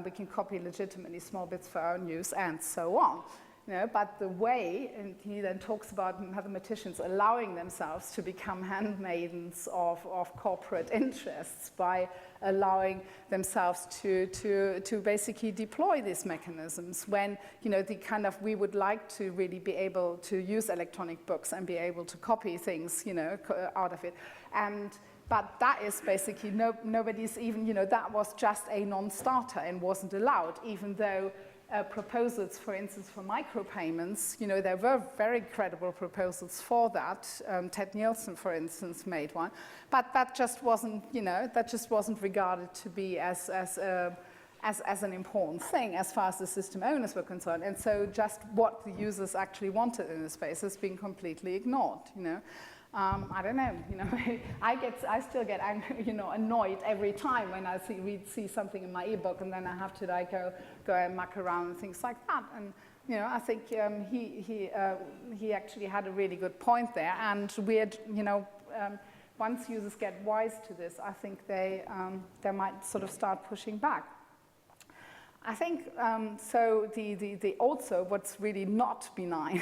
We can copy legitimately small bits for our own use, and so on. But the way, and he then talks about mathematicians allowing themselves to become handmaidens of corporate interests by allowing themselves to basically deploy these mechanisms when, we would like to really be able to use electronic books and be able to copy things, out of it. But that is basically, nobody's even, that was just a non-starter and wasn't allowed, even though proposals, for instance, for micropayments, there were very credible proposals for that. Ted Nielsen, for instance, made one, but that just wasn't, regarded to be as as an important thing as far as the system owners were concerned. And so just what the users actually wanted in the space has been completely ignored, you know. I don't know, you know, I still get angry, you know, annoyed every time when I see something in my ebook, and then I have to like go and muck around and things like that. And you know, I think he actually had a really good point there. And you know, once users get wise to this, I think they might sort of start pushing back. I think, so also what's really not benign,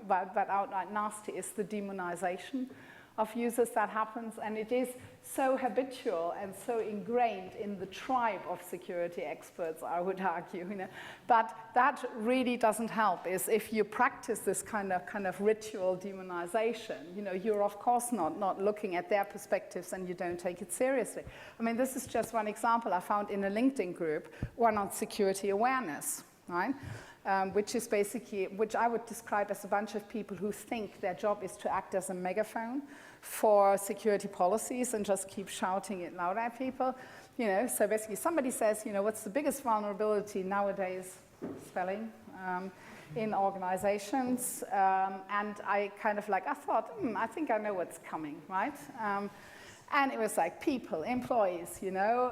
but outright nasty, is the demonization of users that happens, and it is so habitual and so ingrained in the tribe of security experts, I would argue, you know. But that really doesn't help. Is if you practice this kind of ritual demonization, you know, you're of course not looking at their perspectives, and you don't take it seriously. I mean, this is just one example I found in a LinkedIn group, one on security awareness, right? Which is basically, which I would describe as a bunch of people who think their job is to act as a megaphone for security policies and just keep shouting it loud at people. You know, so basically somebody says, you know, what's the biggest vulnerability nowadays, spelling, in organizations? And I kind of like, I thought, I think I know what's coming, right? And it was like people, employees, you know,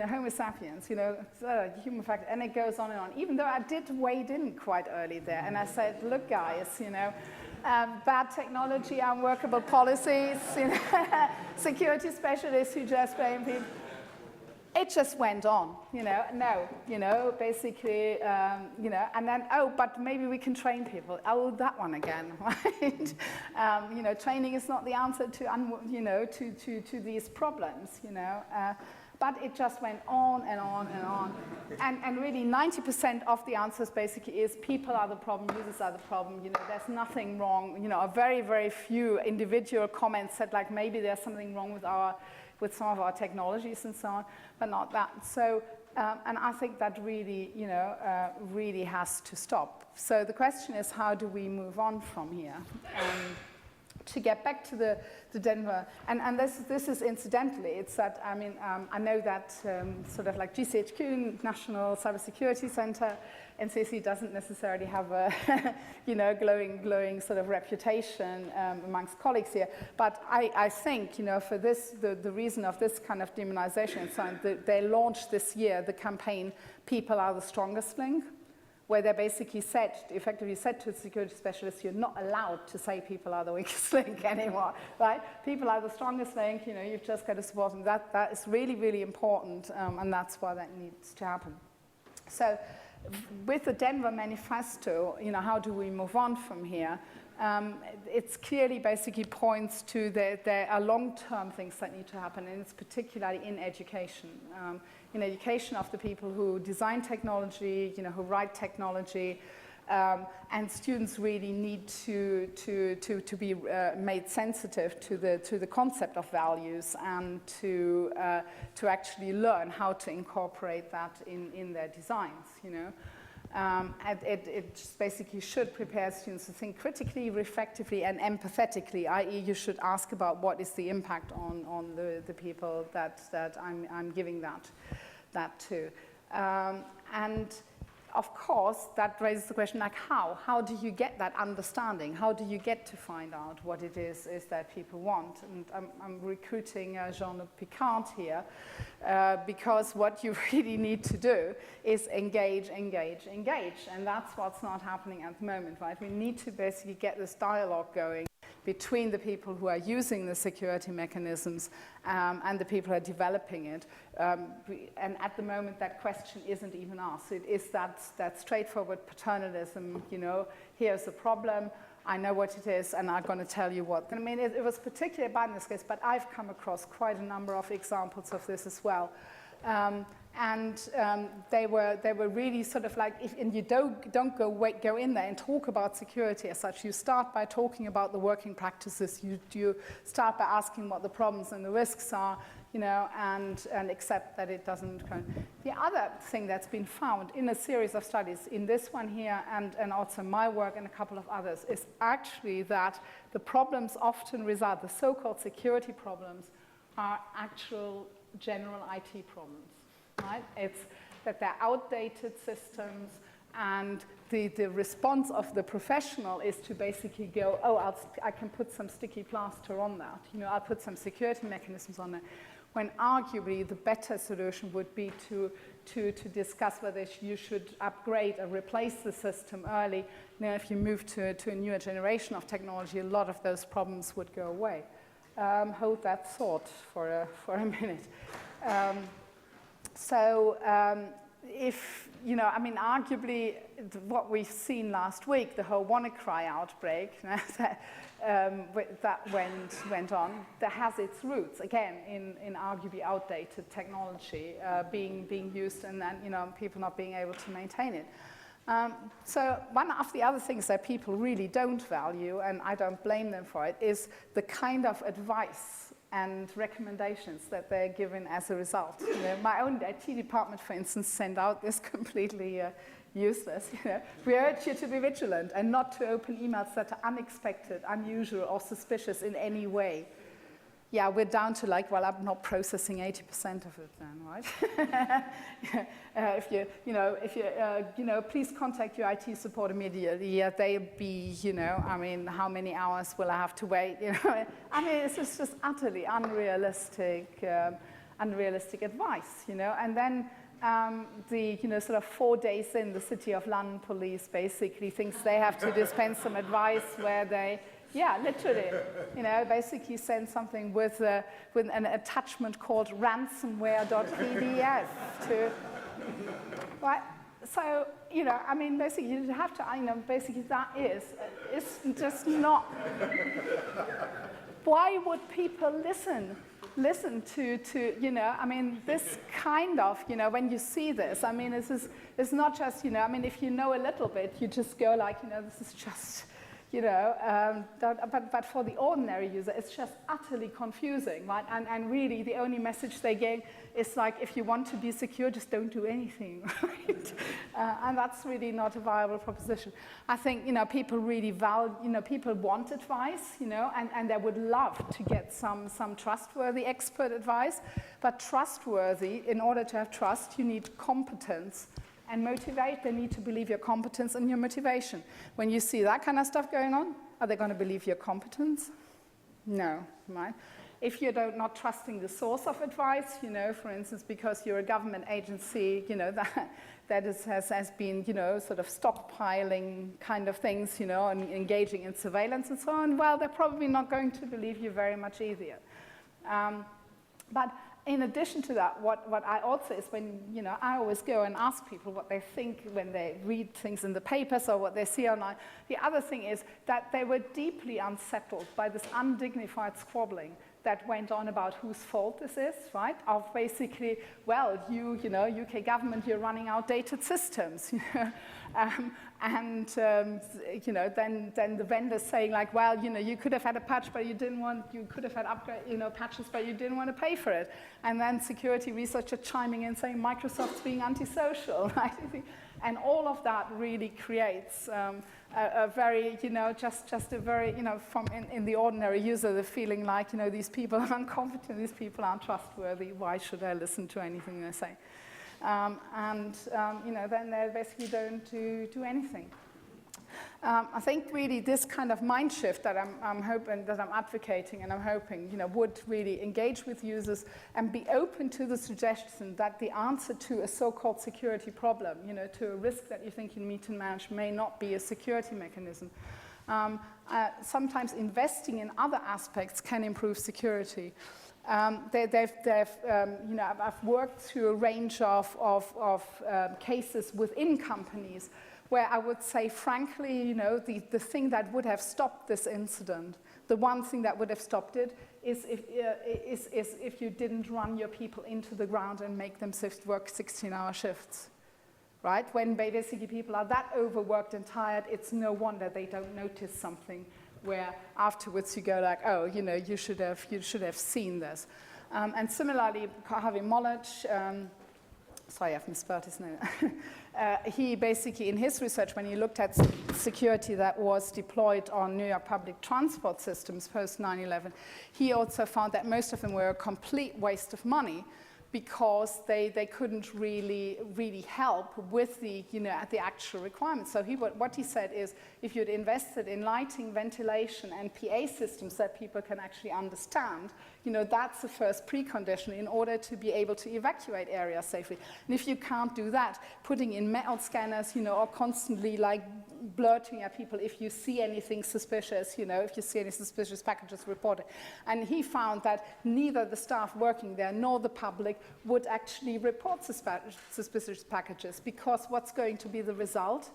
Homo sapiens, you know, human factor, and it goes on and on. Even though I did wade in quite early there, and I said, look, guys, you know, bad technology, unworkable policies, you know, security specialists who just blame people. It just went on, you know, no, you know, basically, you know, and then, oh, but maybe we can train people. Oh, that one again, right? You know, training is not the answer to, you know, to these problems, you know. But it just went on and on and on. And really 90% of the answers basically is people are the problem, users are the problem, you know, there's nothing wrong. You know, a very, very few individual comments said like maybe there's something wrong with some of our technologies and so on, but not that. So, and I think that really, you know, really has to stop. So the question is, how do we move on from here? To get back to the Denver, and this is incidentally, it's that, I mean, I know that sort of like GCHQ, National Cybersecurity Center, NCC doesn't necessarily have a, you know, glowing sort of reputation amongst colleagues here, but I think, you know, for this, the reason of this kind of demonization, so they launched this year the campaign, People Are the Strongest Link, where they basically effectively said to the security specialists, you're not allowed to say people are the weakest link anymore, right? People are the strongest link, you know, you've just got to support them. That is really, really important, and that's why that needs to happen. So with the Denver Manifesto, you know, how do we move on from here? It's clearly basically points to there are long-term things that need to happen, and it's particularly in education. In education of the people who design technology, you know, who write technology, and students really need to be made sensitive to the concept of values, and to actually learn how to incorporate that in their designs, you know. It just basically should prepare students to think critically, reflectively, and empathetically, i.e. you should ask about what is the impact on the people that I'm giving that to. And of course, that raises the question, like how? How do you get that understanding? How do you get to find out what it is that people want? And I'm recruiting Jean-Luc Picard here, because what you really need to do is engage. And that's what's not happening at the moment, right? We need to basically get this dialogue going between the people who are using the security mechanisms and the people who are developing it. And at the moment, that question isn't even asked. It is that straightforward paternalism, you know, here's the problem, I know what it is, and I'm going to tell you what. I mean, it was particularly bad in this case, but I've come across quite a number of examples of this as well. They were really sort of like, and you don't go in there and talk about security as such. You start by talking about the working practices. You start by asking what the problems and the risks are, you know, and accept that it doesn't. The other thing that's been found in a series of studies, in this one here and also my work and a couple of others, is actually that the problems often result, the so-called security problems, are actual general IT problems. Right? that they're outdated systems, and the response of the professional is to basically go, oh, I can put some sticky plaster on that. I'll put some security mechanisms on it. When arguably the better solution would be to discuss whether you should upgrade or replace the system early. If you move to a newer generation of technology, a lot of those problems would go away. Hold that thought for a minute. Arguably, what we've seen last week, the whole WannaCry outbreak that went on, that has its roots, again, in arguably outdated technology being used, and then, people not being able to maintain it. So one of the other things that people really don't value, and I don't blame them for it, is the kind of advice and recommendations that they're given as a result. My own IT department, for instance, sent out this completely useless. We urge you to be vigilant and not to open emails that are unexpected, unusual, or suspicious in any way. Yeah, we're down to I'm not processing 80% of it then, right? Please contact your IT support immediately. Yeah, they'll be, how many hours will I have to wait? It's just utterly unrealistic advice, And then sort of 4 days in, the City of London police basically thinks they have to dispense some advice where they, literally, basically send something with an attachment called ransomware.pdf to, right? So, basically you have to, basically that is just not, why would people listen to this kind of, when you see this, it's not just, if you know a little bit, you just go this is just, but for the ordinary user, it's just utterly confusing, right? And really, the only message they get is if you want to be secure, just don't do anything, right? And that's really not a viable proposition. I think, people really value, people want advice, and they would love to get some trustworthy expert advice. But trustworthy, in order to have trust, you need competence. And motivate, they need to believe your competence and your motivation. When you see that kind of stuff going on, are they going to believe your competence? No, right? If you're not trusting the source of advice, for instance, because you're a government agency, that has been, sort of stockpiling kind of things, and engaging in surveillance and so on, well, they're probably not going to believe you very much either. But in addition to that, what I also is when, I always go and ask people what they think when they read things in the papers or what they see online. The other thing is that they were deeply unsettled by this undignified squabbling that went on about whose fault this is, right? Of basically, well, UK government, you're running outdated systems, then the vendors saying well, you could have had a patch, but you could have had upgrade, patches, but you didn't want to pay for it. And then security researcher chiming in saying Microsoft's being antisocial, right? And all of that really creates a very, just a very, from in the ordinary user, the feeling these people are incompetent, these people aren't trustworthy, why should I listen to anything they say? Then they basically don't do anything. I think really this kind of mind shift that I'm hoping, that I'm advocating, and I'm hoping, would really engage with users and be open to the suggestion that the answer to a so-called security problem, to a risk that you think you need to manage, may not be a security mechanism. Sometimes investing in other aspects can improve security. I've worked through a range of cases within companies where I would say, frankly, the thing that would have stopped this incident, the one thing that would have stopped it, is if you didn't run your people into the ground and make them work 16-hour shifts, right? When basically people are that overworked and tired, it's no wonder they don't notice something where afterwards you go oh, you should have seen this. And similarly, Harvey Molich, sorry, I've misspelled his name. He basically, in his research, when he looked at security that was deployed on New York public transport systems post 9/11, he also found that most of them were a complete waste of money because they couldn't really help with the, the actual requirements. So what he said is, if you'd invested in lighting, ventilation, and PA systems that people can actually understand, that's the first precondition in order to be able to evacuate areas safely. And if you can't do that, putting in metal scanners, or constantly like blurting at people if you see anything suspicious, if you see any suspicious packages, report it. And he found that neither the staff working there nor the public would actually report suspicious packages, because what's going to be the result?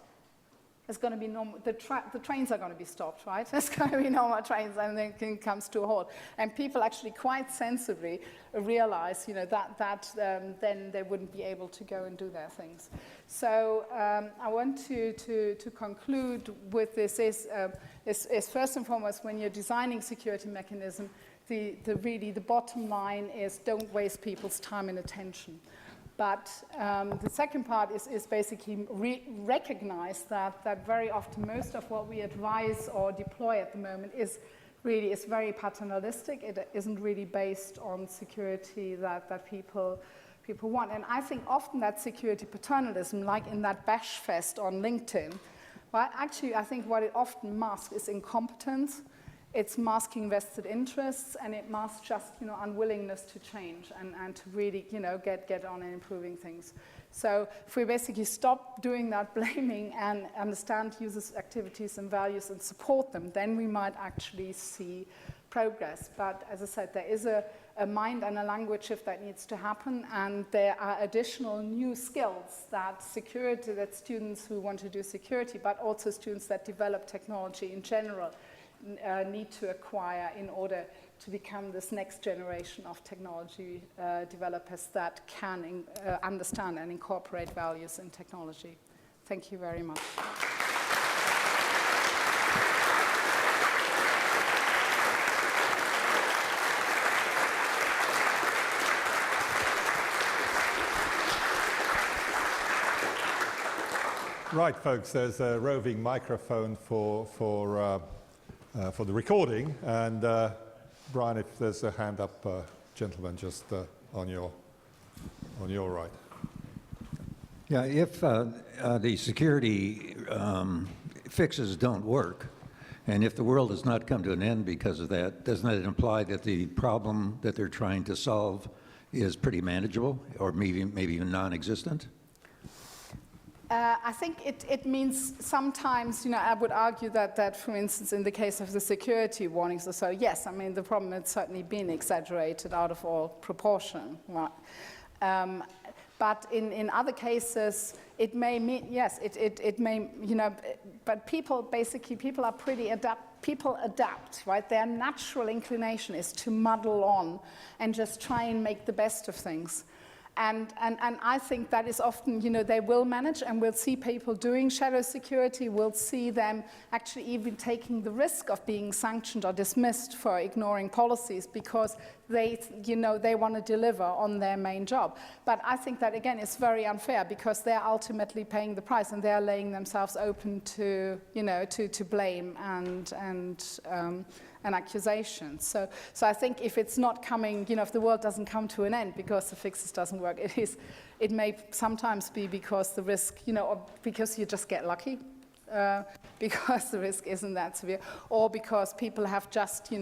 There's going to be the trains are going to be stopped, right? There's going to be no more trains, and then it comes to a halt. And people actually quite sensibly realize, then they wouldn't be able to go and do their things. So I want to conclude with this is first and foremost, when you're designing security mechanism, the bottom line is don't waste people's time and attention. But the second part is basically recognize that very often most of what we advise or deploy at the moment is very paternalistic. It isn't really based on security that people want. And I think often that security paternalism, like in that bash fest on LinkedIn, well, actually I think what it often masks is incompetence. It's masking vested interests, and it masks just, unwillingness to change and to really, get on and improving things. So if we basically stop doing that blaming and understand users' activities and values and support them, then we might actually see progress. But as I said, there is a mind and a language shift that needs to happen, and there are additional new skills that students who want to do security, but also students that develop technology in general, need to acquire in order to become this next generation of technology developers that can understand and incorporate values in technology. Thank you very much. Right, folks, there's a roving microphone for the recording, and Brian, if there's a hand up, gentleman, just on your right. Yeah, if the security fixes don't work, and if the world does not come to an end because of that, doesn't that imply that the problem that they're trying to solve is pretty manageable, or maybe even non-existent? I think it means sometimes, I would argue that, for instance, in the case of the security warnings or so, yes, I mean, the problem has certainly been exaggerated out of all proportion. Right? But in other cases, it may mean, yes, it may, but people are pretty people adapt, right? Their natural inclination is to muddle on and just try and make the best of things. And I think that is often, they will manage, and we'll see people doing shadow security. We'll see them actually even taking the risk of being sanctioned or dismissed for ignoring policies because they want to deliver on their main job. But I think that, again, is very unfair because they're ultimately paying the price, and they're laying themselves open to, to blame and accusations. So I think if it's not coming, if the world doesn't come to an end because the fixes doesn't work, it may sometimes be because the risk, or because you just get lucky, because the risk isn't that severe, or because people have just,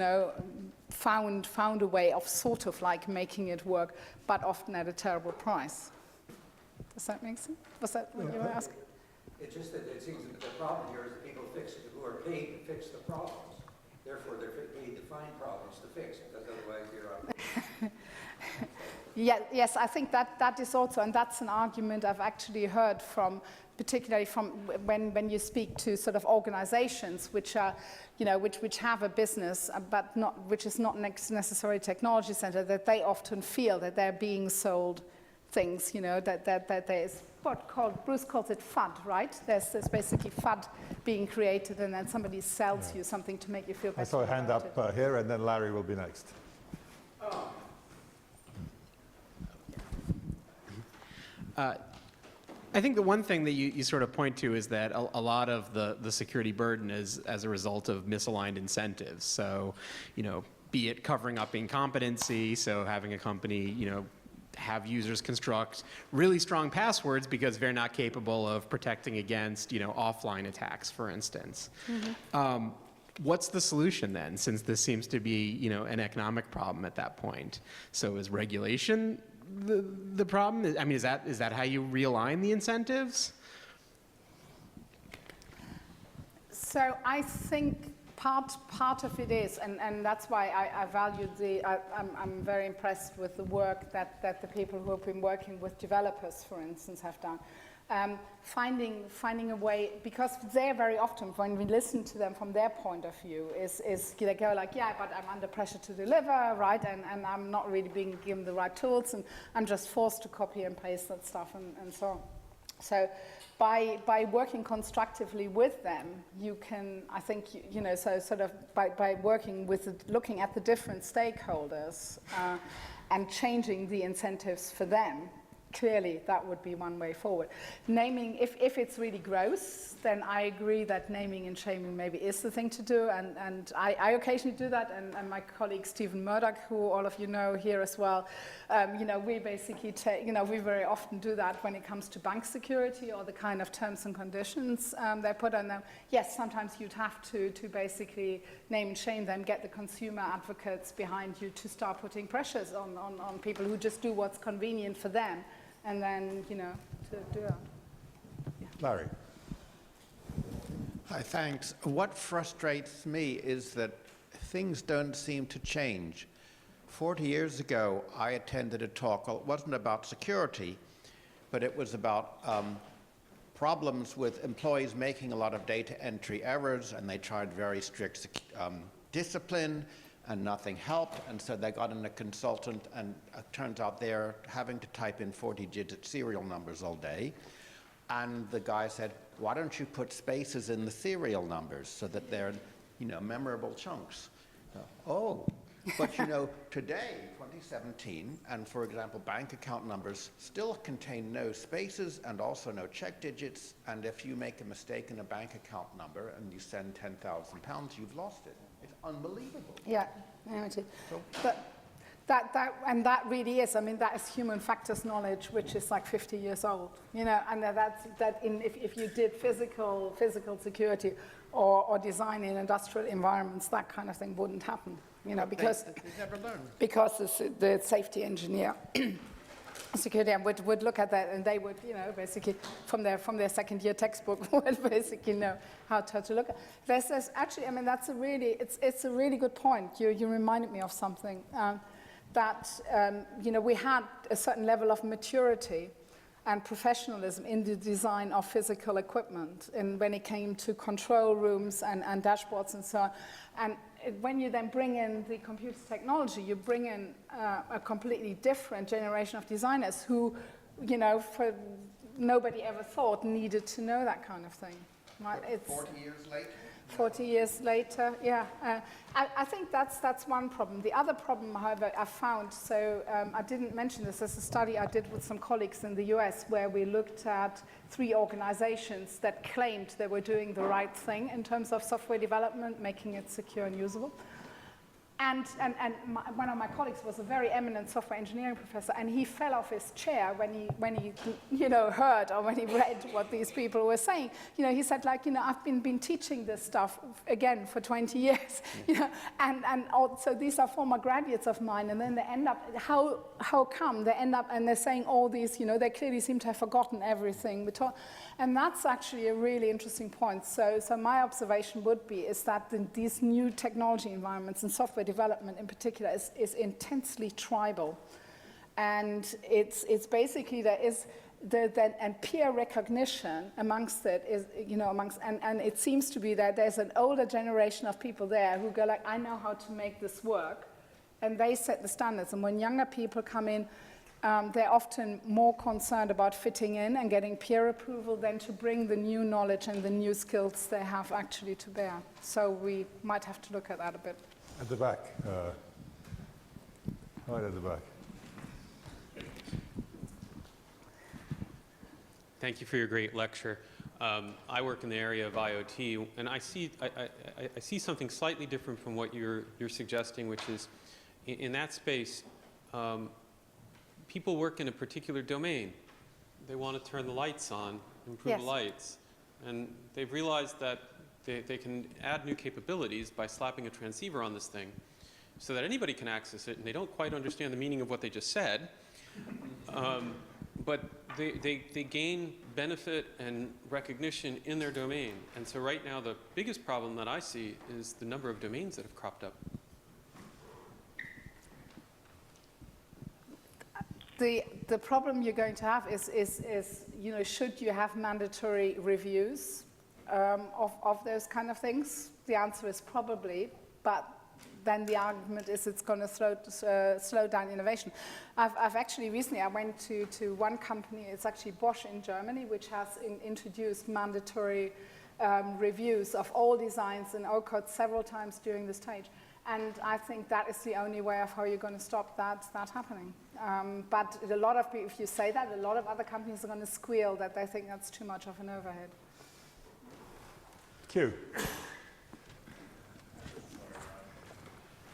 found a way of sort of like making it work, but often at a terrible price. Does that make sense? Was that what you were asking? It's just that it seems that the problem here is that people who are paid to fix the problems. Therefore, they're paid to find problems to fix, because otherwise you're out. Yes, I think that is also, and that's an argument I've actually heard from, particularly from when you speak to sort of organizations which are, which have a business, but which is not necessarily a technology center, that they often feel that they're being sold things, that there's Bruce calls it FUD, right? There's basically FUD being created, and then somebody sells you something to make you feel better. I saw a hand up here, and then Larry will be next. I think the one thing that you sort of point to is that a lot of the security burden is as a result of misaligned incentives. So, be it covering up incompetency, so having a company, have users construct really strong passwords because they're not capable of protecting against, offline attacks, for instance. What's the solution then, since this seems to be, an economic problem at that point? So is regulation the problem? I mean, is that how you realign the incentives? So I think part of it is, and that's why I value I'm very impressed with the work that the people who have been working with developers, for instance, have done. Finding a way, because they're very often, when we listen to them from their point of view, is they go like, yeah, but I'm under pressure to deliver, right, and I'm not really being given the right tools, and I'm just forced to copy and paste that stuff, and so on. So by working constructively with them, you can, I think, so sort of by working with, looking at the different stakeholders and changing the incentives for them, clearly that would be one way forward. Naming, if it's really gross, then I agree that naming and shaming maybe is the thing to do, and I occasionally do that, and my colleague Stephen Murdoch, who all of you know here as well, we basically we very often do that when it comes to bank security or the kind of terms and conditions they put on them. Yes, sometimes you'd have to basically name and shame them, get the consumer advocates behind you to start putting pressures on people who just do what's convenient for them, and then, to do that. Yeah. Larry. Hi, thanks. What frustrates me is that things don't seem to change. 40 years ago, I attended a talk. Well, it wasn't about security, but it was about problems with employees making a lot of data entry errors, and they tried very strict discipline, and nothing helped, and so they got in a consultant, and it turns out they're having to type in 40-digit serial numbers all day. And the guy said, why don't you put spaces in the serial numbers so that they're, memorable chunks? But today, 2017, and for example, bank account numbers still contain no spaces and also no check digits, and if you make a mistake in a bank account number and you send £10,000, you've lost it. It's unbelievable. Yeah, but that really is, that is human factors knowledge, which is like 50 years old, and if you did physical security or design in industrial environments, that kind of thing wouldn't happen, because they never learn. Because the safety engineer security and would look at that, and they would, basically from their second year textbook would basically know how to look at. There's actually, that's it's a really good point. You reminded me of something that we had a certain level of maturity and professionalism in the design of physical equipment, and when it came to control rooms and dashboards and so on. And when you then bring in the computer technology, you bring in a completely different generation of designers who, nobody ever thought needed to know that kind of thing. Right? It's 40 years later? 40 years later, yeah. I think that's one problem. The other problem, however, I found, I didn't mention this, as a study I did with some colleagues in the US where we looked at 3 organizations that claimed they were doing the right thing in terms of software development, making it secure and usable. And one of my colleagues was a very eminent software engineering professor, and he fell off his chair when he heard or when he read what these people were saying. He said, I've been teaching this stuff again for 20 years, and also these are former graduates of mine, and then they end up, how come they end up and they're saying all these, they clearly seem to have forgotten everything we taught. And that's actually a really interesting point. So my observation would be is that these new technology environments and software development in particular is intensely tribal. And it's basically there is and peer recognition amongst it is, and it seems to be that there's an older generation of people there who go like, I know how to make this work, and they set the standards. And when younger people come in, they're often more concerned about fitting in and getting peer approval than to bring the new knowledge and the new skills they have actually to bear. So we might have to look at that a bit. At the back. Right at the back. Thank you for your great lecture. I work in the area of IoT, and I see something slightly different from what you're suggesting, which is in that space, people work in a particular domain. They want to turn the lights on, improve Yes. lights. And they've realized that they can add new capabilities by slapping a transceiver on this thing so that anybody can access it, and they don't quite understand the meaning of what they just said. But they gain benefit and recognition in their domain. And so right now, the biggest problem that I see is the number of domains that have cropped up. The problem you're going to have is you know, should you have mandatory reviews of those kind of things? The answer is probably, but then the argument is it's going to slow down innovation. I've actually recently, I went to one company, it's actually Bosch in Germany, which has introduced mandatory reviews of all designs and all codes several times during the stage. And I think that is the only way of how you're going to stop that happening. But a lot of people, if you say that, a lot of other companies are going to squeal that they think that's too much of an overhead. Q.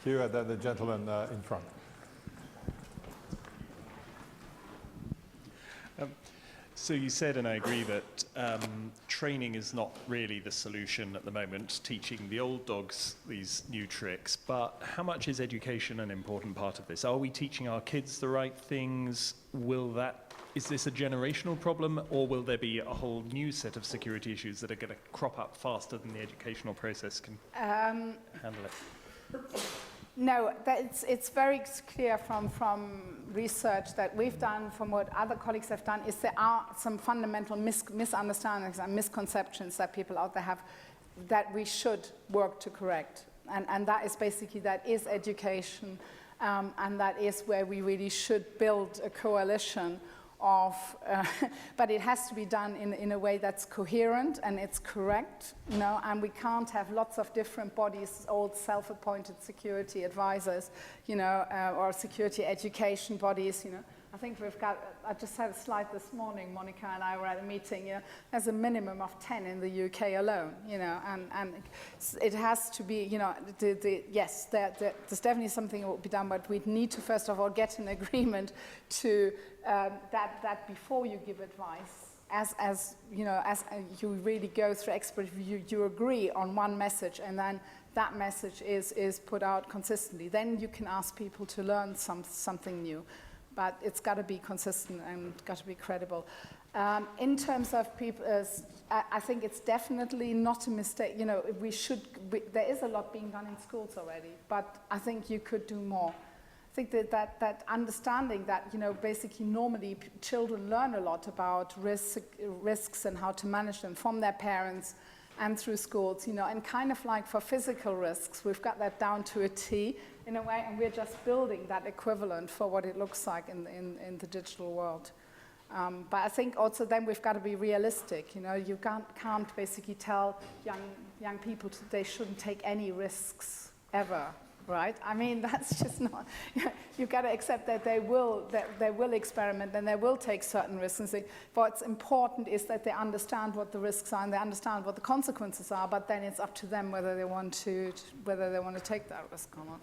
Q, and then the gentleman in front. So you said, and I agree, that training is not really the solution at the moment, teaching the old dogs these new tricks, but how much is education an important part of this? Are we teaching our kids the right things? Is this a generational problem, or will there be a whole new set of security issues that are going to crop up faster than the educational process can handle it? No, it's very clear from research that we've done, from what other colleagues have done, is there are some fundamental misunderstandings and misconceptions that people out there have that we should work to correct. And that is basically, that is education, and that is where we really should build a coalition of, but it has to be done in a way that's coherent and it's correct, you know, and we can't have lots of different bodies, old self-appointed security advisors, you know, or security education bodies, you know. I think we've got, I just had a slide this morning, Monica and I were at a meeting, you know, there's a minimum of 10 in the UK alone, you know, and it has to be, you know, yes, there's definitely something that will be done, but we need to first of all get an agreement to that before you give advice, as you know, as you really go through expert review, you agree on one message, and then that message is put out consistently. Then you can ask people to learn something new. But it's got to be consistent and got to be credible. In terms of people, I think it's definitely not a mistake. You know, there is a lot being done in schools already, but I think you could do more. I think that understanding that, you know, basically normally children learn a lot about risks and how to manage them from their parents and through schools, you know, and kind of like for physical risks, we've got that down to a T in a way, and we're just building that equivalent for what it looks like in the digital world. But I think also then we've got to be realistic, you know, you can't basically tell young people they shouldn't take any risks ever, right? I mean, that's just not, you've got to accept that they will experiment and they will take certain risks. And say, what's important is that they understand what the risks are and they understand what the consequences are, but then it's up to them whether they want to take that risk or not.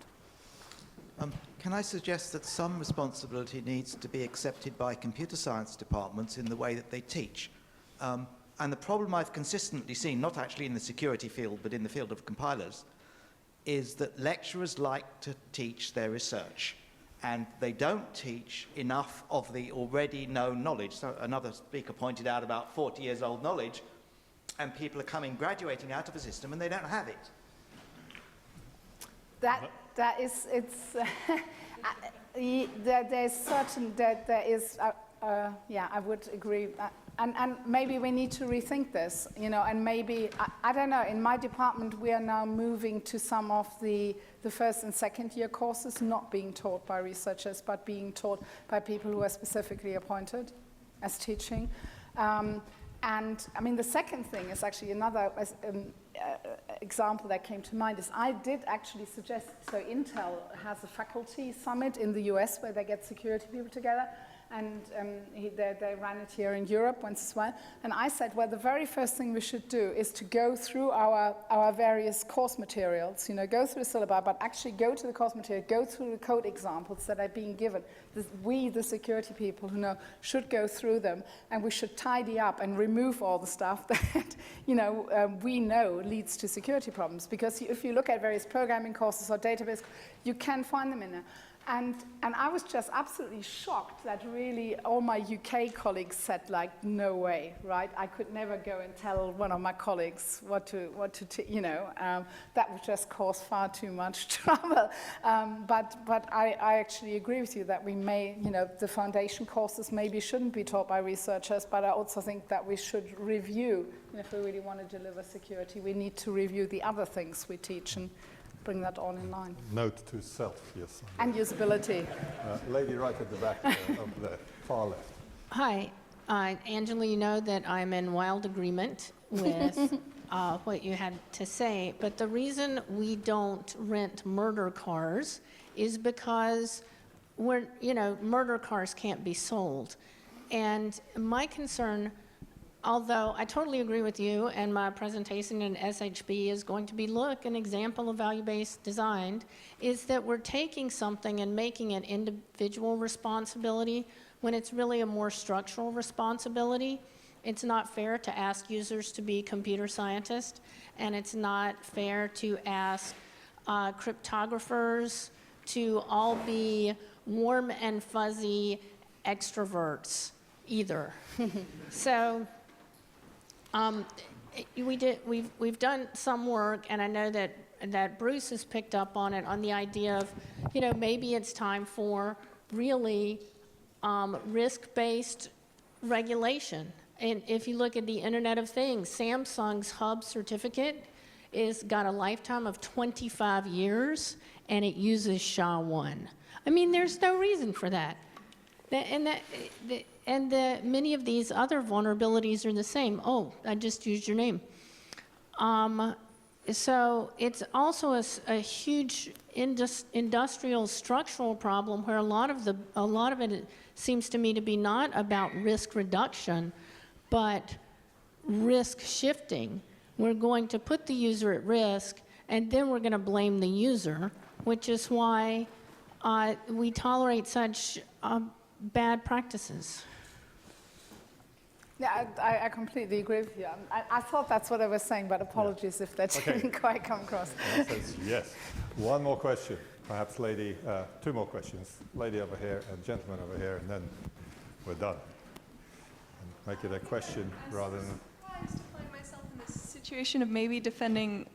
Can I suggest that some responsibility needs to be accepted by computer science departments in the way that they teach? And the problem I've consistently seen, not actually in the security field, but in the field of compilers, is that lecturers like to teach their research, and they don't teach enough of the already known knowledge. So another speaker pointed out about 40 years old knowledge, and people are graduating out of a system and they don't have it. That is, it's, there's certain, there is, yeah, I would agree. And maybe we need to rethink this, you know, and maybe, I don't know, in my department we are now moving to some of the first and second year courses not being taught by researchers, but being taught by people who are specifically appointed as teaching. And I mean, the second thing is actually another example that came to mind is I did actually suggest, so Intel has a faculty summit in the US where they get security people together. and they ran it here in Europe once as well. And I said, well, the very first thing we should do is to go through our various course materials, go through the syllabi, but actually go to the course material, go through the code examples that are being given. We, the security people who know, should go through them, and we should tidy up and remove all the stuff that, we know leads to security problems. Because if you look at various programming courses or database, you can find them in there. And I was just absolutely shocked that really all my UK colleagues said, like, no way, right? I could never go and tell one of my colleagues what to that would just cause far too much trouble. But I actually agree with you that we may, the foundation courses maybe shouldn't be taught by researchers, but I also think that we should review, if we really want to deliver security, we need to review the other things we teach and bring that all in line. Note to self, yes. And usability. Lady right at the back, over there, far left. Hi, Angela, you know that I'm in wild agreement with what you had to say, but the reason we don't rent murder cars is because murder cars can't be sold. And my concern, although I totally agree with you, and my presentation in SHB is going to be, look, an example of value-based design, is that we're taking something and making it individual responsibility when it's really a more structural responsibility. It's not fair to ask users to be computer scientists, and it's not fair to ask cryptographers to all be warm and fuzzy extroverts either. So, we've done some work, and I know that Bruce has picked up on it, on the idea of, maybe it's time for really risk-based regulation. And if you look at the Internet of Things, Samsung's Hub certificate is got a lifetime of 25 years, and it uses SHA-1. I mean, there's no reason for that. Many of these other vulnerabilities are the same. Oh, I just used your name. So it's also a huge industrial structural problem where a lot of it seems to me to be not about risk reduction, but risk shifting. We're going to put the user at risk, and then we're going to blame the user, which is why we tolerate such bad practices. Yeah, I completely agree with you. I thought that's what I was saying, but apologies if that didn't quite come across. Yes. One more question. Perhaps lady, two more questions. Lady over here and gentleman over here, and then we're done. And make it a question rather than... I used to find myself in this situation of maybe defending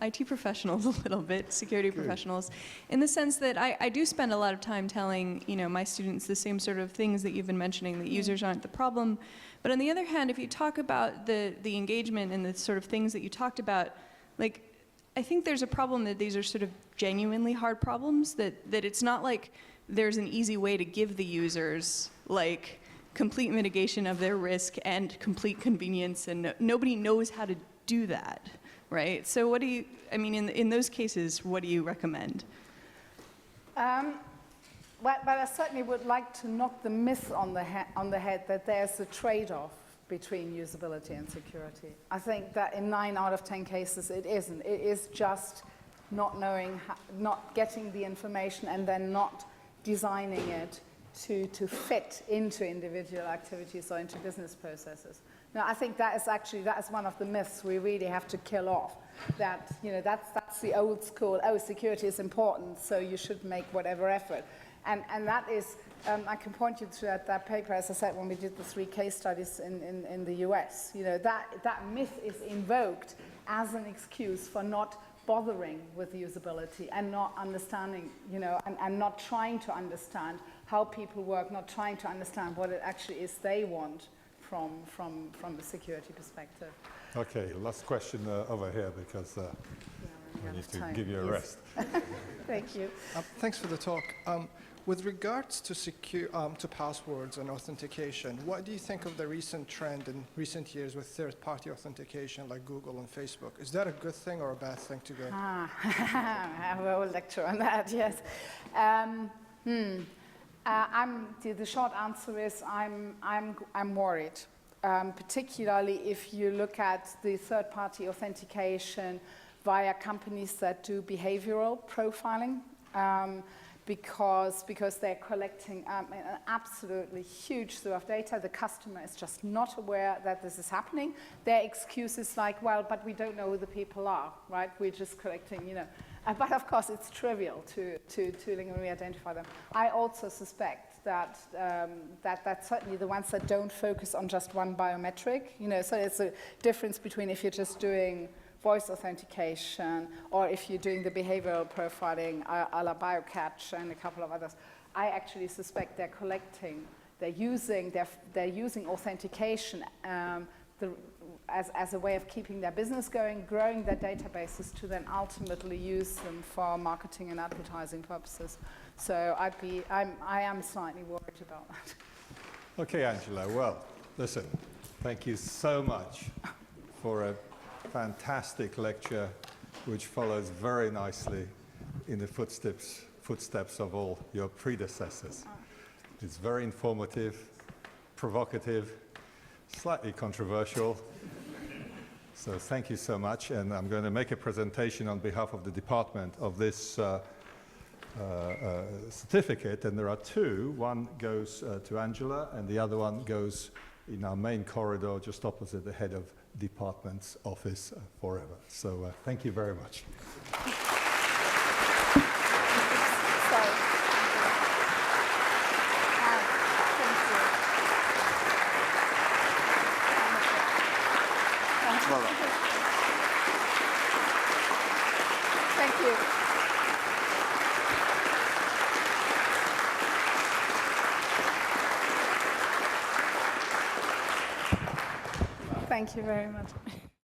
IT professionals a little bit, security professionals, in the sense that I do spend a lot of time telling my students the same sort of things that you've been mentioning, that users aren't the problem. But on the other hand, if you talk about the engagement and the sort of things that you talked about, like, I think there's a problem that these are sort of genuinely hard problems, that it's not like there's an easy way to give the users, like, complete mitigation of their risk and complete convenience, and nobody knows how to do that, right? So what do you, in those cases, what do you recommend? But I certainly would like to knock the myth on the head that there's a trade-off between usability and security. I think that in 9 out of 10 cases it isn't. It is just not knowing, not getting the information and then not designing it to fit into individual activities or into business processes. Now, I think that is one of the myths we really have to kill off. That, that's the old school, security is important, so you should make whatever effort. And that is, I can point you to that paper, as I said, when we did the 3 case studies in the US. That myth is invoked as an excuse for not bothering with usability and not understanding, and not trying to understand how people work, not trying to understand what it actually is they want from the security perspective. Okay, last question over here, because we need to give you a rest. Thank you. Thanks for the talk. With regards to to passwords and authentication, what do you think of the recent trend in recent years with third-party authentication like Google and Facebook? Is that a good thing or a bad thing to go? I have a whole lecture on that, yes. The short answer is I'm worried, particularly if you look at the third-party authentication via companies that do behavioral profiling, because they're collecting an absolutely huge slew of data. The customer is just not aware that this is happening. Their excuse is like, well, but we don't know who the people are, right? We're just collecting, you know. But of course, it's trivial to literally identify them. I also suspect that that certainly the ones that don't focus on just one biometric, you know, so it's a difference between if you're just doing voice authentication or if you're doing the behavioral profiling a la BioCatch and a couple of others. I actually suspect they're using authentication as a way of keeping their business going, growing their databases to then ultimately use them for marketing and advertising purposes. So I am slightly worried about that. Okay, Angela, well, listen, thank you so much for a fantastic lecture which follows very nicely in the footsteps of all your predecessors. It's very informative, provocative, slightly controversial. So thank you so much, and I'm going to make a presentation on behalf of the department of this certificate, and there are two. One goes to Angela, and the other one goes in our main corridor just opposite the head of department's office forever. So thank you very much. Thank you. Thank you very much.